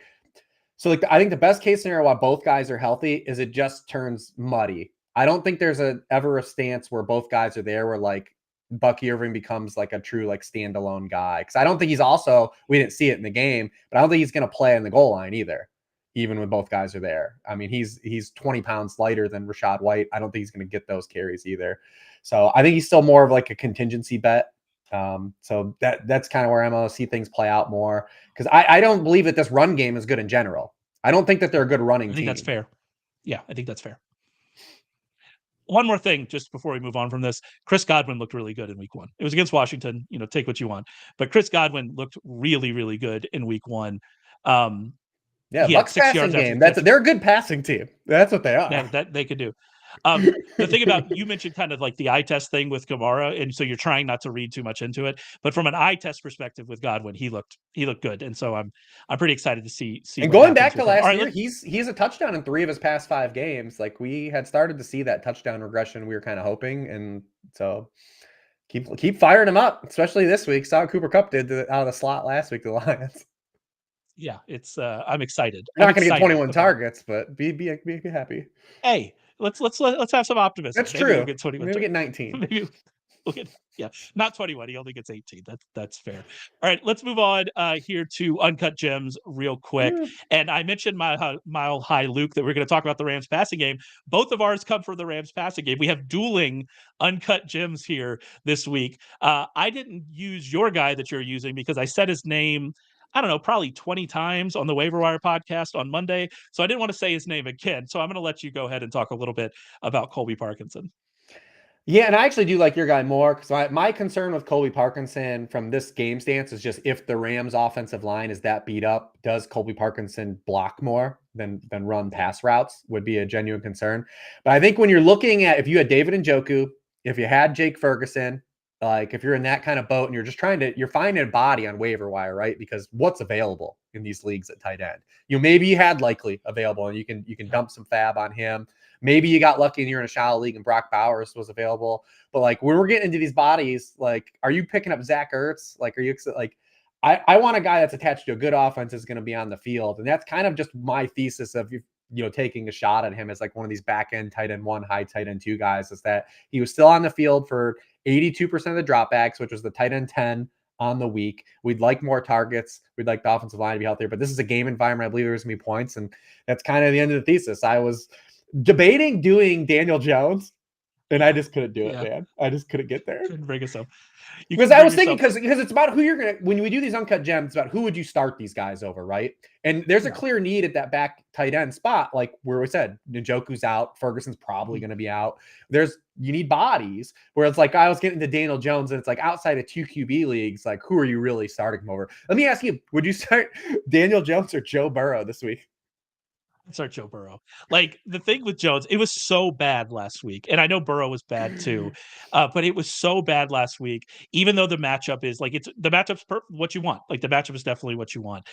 think the best case scenario while both guys are healthy is it just turns muddy. I don't think there's ever a stance where both guys are there where like Bucky Irving becomes like a true like standalone guy. Because I don't think we didn't see it in the game, but I don't think he's going to play in the goal line either. even when both guys are there. I mean, he's 20 pounds lighter than Rachaad White. I don't think he's going to get those carries either. So I think he's still more of like a contingency bet. So that's kind of where I'm going to see things play out more, because I don't believe that this run game is good in general. I don't think that they're a good running team. I think that's fair. Yeah, I think that's fair. One more thing, just before we move on from this, Chris Godwin looked really good in week 1. It was against Washington, take what you want. But Chris Godwin looked really, really good in week 1. Yeah, Bucs passing game. They're a good passing team. That's what they are. That they could do. The thing about, you mentioned kind of like the eye test thing with Kamara, and so you're trying not to read too much into it. But from an eye test perspective with Godwin, he looked good, and so I'm pretty excited to see. And going back to last year, he's a touchdown in 3 of his past 5 games. Like, we had started to see that touchdown regression we were kind of hoping, and so keep firing him up, especially this week. Saw what Cooper Kupp did out of the slot last week to the Lions. Yeah, it's I'm excited. You're not going to get 21 targets, but be happy. Hey, let's have some optimism. That's true. We'll get 21. Maybe we'll get 19. Maybe we'll get, not 21. He only gets 18. That's fair. All right, let's move on here to Uncut Gems real quick. And I mentioned Mile High Luke that we're going to talk about the Rams passing game. Both of ours come from the Rams passing game. We have dueling Uncut Gems here this week. I didn't use your guy that you're using because I said his name, I don't know, probably 20 times on the Waiver Wire podcast on Monday. So I didn't want to say his name again. So I'm going to let you go ahead and talk a little bit about Colby Parkinson. Yeah, and I actually do like your guy more, because my concern with Colby Parkinson from this game stance is just, if the Rams offensive line is that beat up, does Colby Parkinson block more than run pass routes, would be a genuine concern. But I think when you're looking at, if you had David Njoku, if you had Jake Ferguson, like if you're in that kind of boat and you're finding a body on waiver wire, right? Because what's available in these leagues at tight end? Maybe you had Likely available and you can dump some fab on him. Maybe you got lucky and you're in a shallow league and Brock Bowers was available. But like, when we're getting into these bodies, like, are you picking up Zach Ertz? Like, are you like, I want a guy that's attached to a good offense is going to be on the field. And that's kind of just my thesis of, taking a shot at him as like one of these back end tight end 1, high tight end 2 guys, is that he was still on the field for 82% of the dropbacks, which was the tight end 10 on the week. We'd like more targets. We'd like the offensive line to be healthier, but this is a game environment. I believe there's going to be points. And that's kind of the end of the thesis. I was debating doing Daniel Jones, and I just couldn't do it, man. I just couldn't get there. Couldn't bring us up. Because I was thinking, because it's about who you're going to, when we do these Uncut Gems, it's about who would you start these guys over, right? And there's a clear need at that back tight end spot, like where we said, Njoku's out, Ferguson's probably going to be out. You need bodies, where it's like, I was getting to Daniel Jones, and it's like, outside of 2 QB leagues, like, who are you really starting him over? Let me ask you, would you start Daniel Jones or Joe Burrow this week? Start Joe Burrow. Like, the thing with Jones, it was so bad last week, and I know Burrow was bad too, but it was so bad last week. Even though the matchup is like, the matchup's what you want. Like, the matchup is definitely what you want.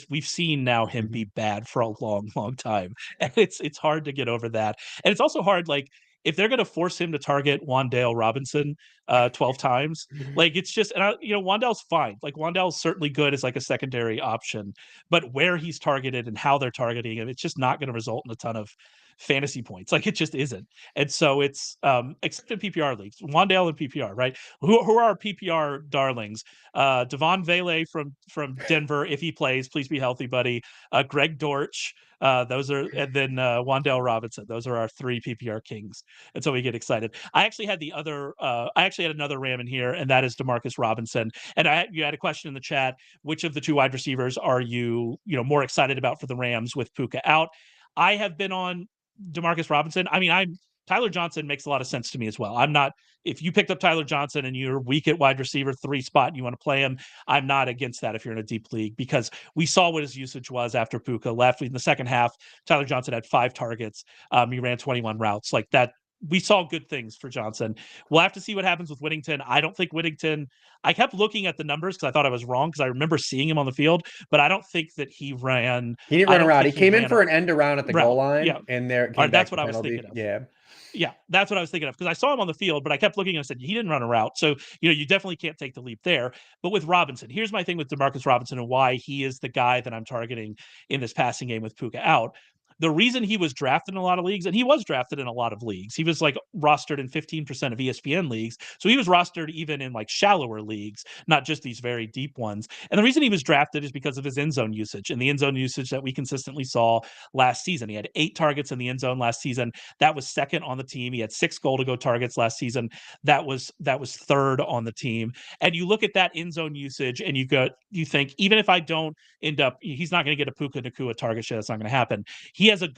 We've seen now him be bad for a long, long time, and it's hard to get over that. And it's also hard, like, if they're going to force him to target Wan'Dale Robinson 12 times, like, it's just, and Wan'Dale's fine. Like, Wan'Dale's certainly good as like a secondary option, but where he's targeted and how they're targeting him, it's just not going to result in a ton of fantasy points. Like, it just isn't. And so it's, except in PPR leagues, Wan'Dale and PPR, right? Who are our PPR darlings? Devon Vele from Denver, if he plays, please be healthy, buddy. Greg Dortch. Those are, and then Wan'Dale Robinson. Those are our 3 PPR kings. And so we get excited. I actually had another Ram in here, and that is Demarcus Robinson. And you had a question in the chat: which of the 2 wide receivers are you more excited about for the Rams with Puka out? I have been on Demarcus Robinson. I mean, Tyler Johnson makes a lot of sense to me as well. I'm not, if you picked up Tyler Johnson and you're weak at wide receiver 3 spot and you want to play him, I'm not against that if you're in a deep league, because we saw what his usage was after Puka left. In the second half, Tyler Johnson had 5 targets. He ran 21 routes. Like that, we saw good things for Johnson. We'll have to see what happens with Whittington. I don't think Whittington, I kept looking at the numbers because I thought I was wrong, because I remember seeing him on the field, but I don't think that he ran. He didn't run around. He came in for an end around at the goal line. Yeah. And there, that's what I was thinking of. Yeah, that's what I was thinking of, because I saw him on the field, but I kept looking and I said, he didn't run a route. So, you definitely can't take the leap there. But with Robinson, here's my thing with Demarcus Robinson and why he is the guy that I'm targeting in this passing game with Puka out. The reason he was drafted in a lot of leagues, and he was drafted in a lot of leagues, he was like rostered in 15% of ESPN leagues. So he was rostered even in like shallower leagues, not just these very deep ones. And the reason he was drafted is because of his end zone usage and the end zone usage that we consistently saw last season. He had 8 targets in the end zone last season. That was second on the team. He had 6 goal to go targets last season. That was third on the team. And you look at that end zone usage and you think, even if I don't end up, he's not going to get a Puka Nacua target share. That's not going to happen. He has a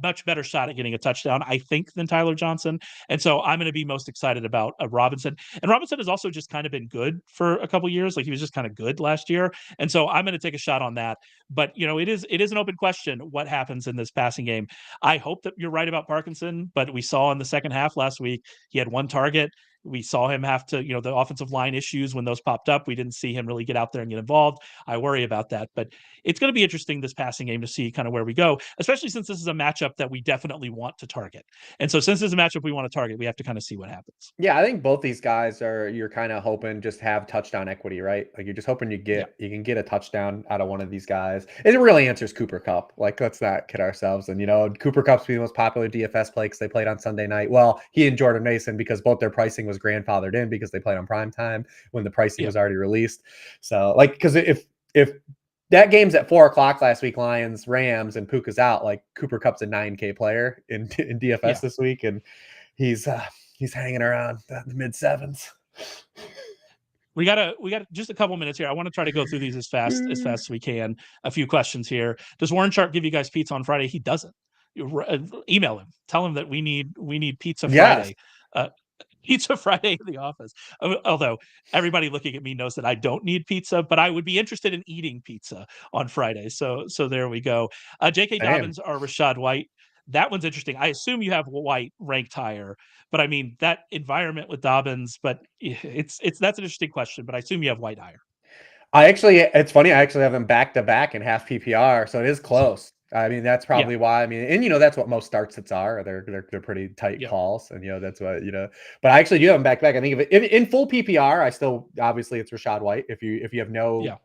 much better shot at getting a touchdown, I think, than Tyler Johnson. And so I'm going to be most excited about Robinson. And Robinson has also just kind of been good for a couple years. Like he was just kind of good last year. And so I'm going to take a shot on that. But it is an open question what happens in this passing game. I hope that you're right about Parkinson, but we saw in the second half last week, he had 1 target. We saw him have to, the offensive line issues when those popped up. We didn't see him really get out there and get involved. I worry about that. But it's going to be interesting this passing game to see kind of where we go, especially since this is a matchup that we definitely want to target. And so since this is a matchup we want to target, we have to kind of see what happens. Yeah, I think both these guys you're kind of hoping just have touchdown equity, right? Like you're just hoping you can get a touchdown out of one of these guys. It really answers Cooper Kupp. Like let's not kid ourselves. And Cooper Kupp's the most popular DFS play because they played on Sunday night. Well, he and Jordan Mason, because both their pricing was grandfathered in because they played on prime time when the pricing was already released. So like because if that game's at 4:00 last week, Lions, Rams, and Puka's out, like Cooper Kupp's a 9K player in DFS this week, and he's hanging around the mid 7s. We got just a couple minutes here. I want to try to go through these as fast as we can. A few questions here. Does Warren Sharp give you guys pizza on Friday? He doesn't. Email him. Tell him that we need pizza Friday. Yes. Pizza Friday in the office. Although everybody looking at me knows that I don't need pizza, but I would be interested in eating pizza on Friday. So there we go. J.K. Dobbins or Rachaad White. That one's interesting. I assume you have White ranked higher, but I mean that environment with Dobbins. But that's an interesting question. But I assume you have White higher. It's funny. I actually have them back to back in half PPR, so it is close. I mean, that's probably why. I mean, and that's what most start sits are. They're pretty tight calls, and that's what But I actually do have them back to back. I think in full PPR, I still obviously it's Rachaad White. If you have no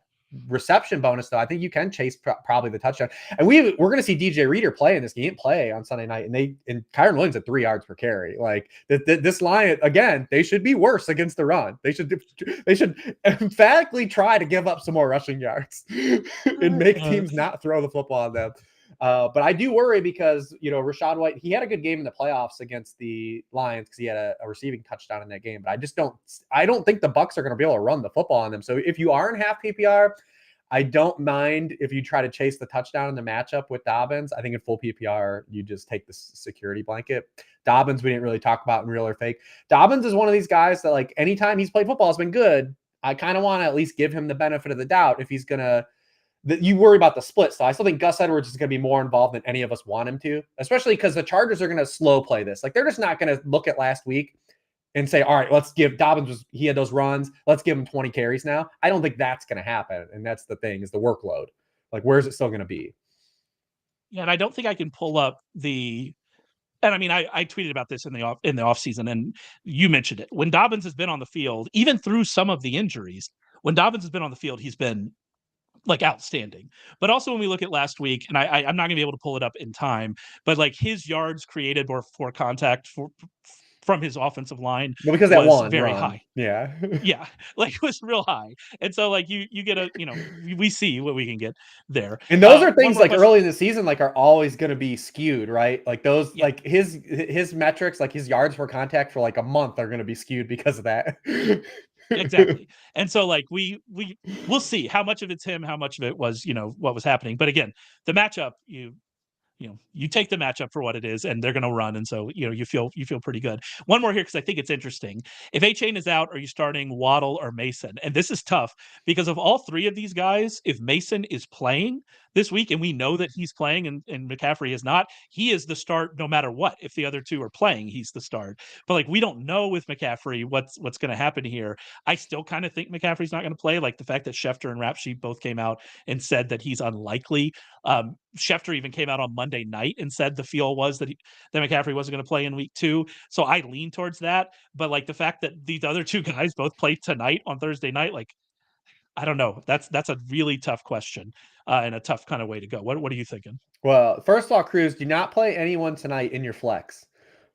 reception bonus, though, I think you can chase probably the touchdown. And we're going to see DJ Reader play in this game, play on Sunday night, and Kyron Williams at 3 yards per carry. Like this line again, they should be worse against the run. They should emphatically try to give up some more rushing yards and make teams not throw the football on them. But I do worry because, Rachaad White, he had a good game in the playoffs against the Lions because he had a receiving touchdown in that game. But I don't think the Bucs are going to be able to run the football on them. So if you are in half PPR, I don't mind if you try to chase the touchdown in the matchup with Dobbins. I think in full PPR, you just take the security blanket. Dobbins, we didn't really talk about in real or fake. Dobbins is one of these guys that, like, anytime he's played football has been good. I kind of want to at least give him the benefit of the doubt if he's going to. You worry about the split. So I still think Gus Edwards is going to be more involved than any of us want him to, especially because the Chargers are going to slow play this. Like they're just not going to look at last week and say, all right, let's give Dobbins, he had those runs. Let's give him 20 carries now. I don't think that's going to happen. And that's the thing, is the workload. Like, where's it still going to be? Yeah. And I don't think I can pull up and I mean, I tweeted about this in the offseason, and you mentioned it. When Dobbins has been on the field, even through some of the injuries, when Dobbins has been on the field, he's been like outstanding. But also when we look at last week, and I'm not gonna be able to pull it up in time, but like his yards created for contact from his offensive line because that was very high. Yeah. Yeah. Like it was real high. And so like you get we see what we can get there. And those are things like early in the season, like are always going to be skewed, right? Like those, like his metrics, like his yards for contact for like a month are going to be skewed because of that. Exactly. And so like we'll see how much of it's him, how much of it was, what was happening. But again, the matchup, you take the matchup for what it is, and they're going to run. And so, you feel pretty good. One more here, because I think it's interesting. If A-Chain is out, are you starting Waddle or Mason? And this is tough because of all three of these guys, if Mason is playing this week, and we know that he's playing and McCaffrey is not, he is the start no matter what. If the other two are playing, he's the start. But like, we don't know with McCaffrey what's going to happen here. I still kind of think McCaffrey's not going to play. Like the fact that Schefter and Rap Sheet both came out and said that he's unlikely. Schefter even came out on Monday night and said the feel was that McCaffrey wasn't going to play in week 2. So I lean towards that. But like the fact that these other two guys both play tonight on Thursday night, like, I don't know. That's a really tough question and a tough kind of way to go. What are you thinking? Well, first of all, Cruz, do not play anyone tonight in your flex.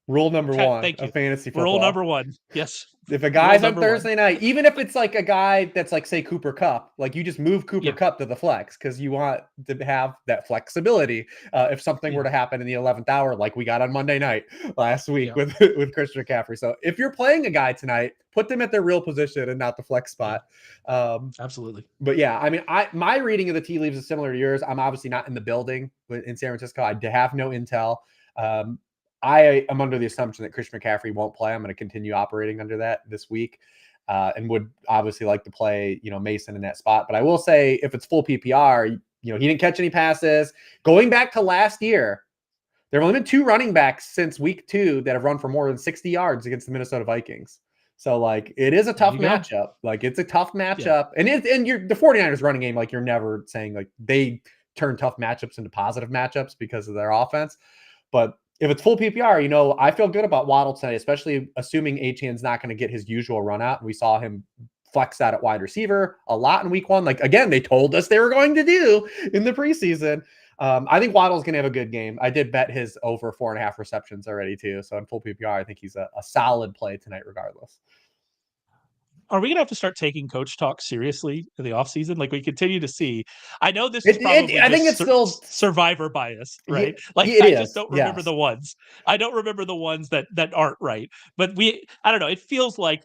Rule number one Thank you. of fantasy football. Rule number one. Yes. If a guy's on Thursday night, even if it's like a guy that's like, say, Cooper Kupp, like you just move Cooper Kupp to the flex because you want to have that flexibility if something were to happen in the 11th hour, like we got on Monday night last week with Christian McCaffrey. So if you're playing a guy tonight, put them at their real position and not the flex spot. Absolutely. But yeah, I mean, my reading of the tea leaves is similar to yours. I'm obviously not in the building in San Francisco. I have no intel. I am under the assumption that Christian McCaffrey won't play. I'm going to continue operating under that this week and would obviously like to play, Mason in that spot. But I will say if it's full PPR, he didn't catch any passes. Going back to last year, there have only been 2 running backs since week 2 that have run for more than 60 yards against the Minnesota Vikings. So, like, it is a tough matchup. Like, it's a tough matchup. Yeah. And the 49ers running game, like, you're never saying, like, they turn tough matchups into positive matchups because of their offense. But if it's full PPR, I feel good about Waddle tonight, especially assuming Achane's not going to get his usual run out. We saw him flex out at wide receiver a lot in week 1. Like, again, they told us they were going to do in the preseason. I think Waddle's going to have a good game. I did bet his over 4.5 receptions already, too. So in full PPR, I think he's a solid play tonight regardless. Are we going to have to start taking coach talk seriously in the offseason? Like we continue to see. I know this is probably I think it's still survivor bias, right? Like I just don't remember the ones. I don't remember the ones that aren't right. But I don't know. It feels like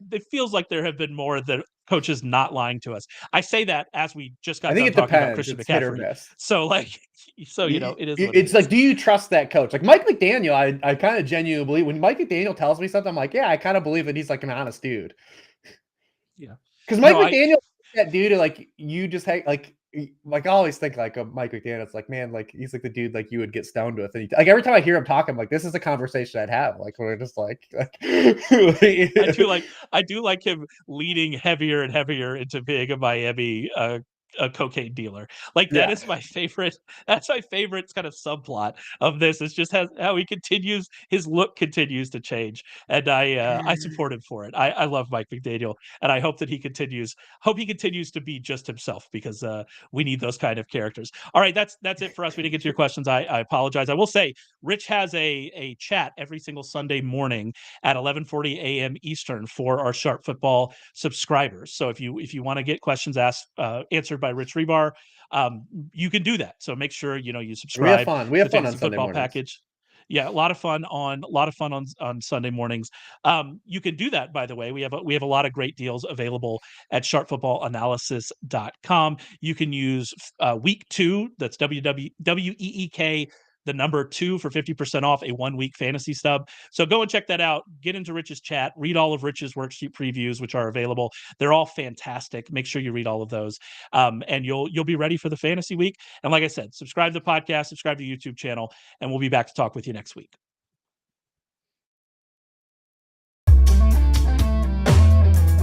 there have been more that coaches not lying to us. I say that as we just got done talking about Christian McCaffrey. So like, it is. It's like, do you trust that coach? Like Mike McDaniel, I kind of genuinely believe when Mike McDaniel tells me something, I'm like, yeah, I kind of believe that he's like an honest dude. Yeah, because Mike McDaniel, that dude, like you just like I always think like of Mike McDaniel. It's like, man, like he's like the dude like you would get stoned with, and like every time I hear him talking, like this is a conversation I'd have. Like we're just like I do like him leading heavier and heavier into being a Miami a cocaine dealer. Like that is my favorite. That's my favorite kind of subplot of this. Is just how he continues. His look continues to change, and I support him for it. I love Mike McDaniel, and I hope that he continues. Hope he continues to be just himself because we need those kind of characters. All right, that's it for us. We didn't get to your questions. I apologize. I will say Rich has a chat every single Sunday morning at 11:40 a.m. Eastern for our Sharp Football subscribers. So if you want to get questions asked answered by Rich Hribar, you can do that. So make sure you subscribe. We have fun on Sunday mornings. Package. Yeah, a lot of fun on Sunday mornings. You can do that, by the way. We have a lot of great deals available at sharpfootballanalysis.com. You can use week 2, that's WEEK the number 2 for 50% off a 1-week fantasy stub. So go and check that out. Get into Rich's chat. Read all of Rich's worksheet previews, which are available. They're all fantastic. Make sure you read all of those, and you'll be ready for the fantasy week. And like I said, subscribe to the podcast, subscribe to the YouTube channel, and we'll be back to talk with you next week.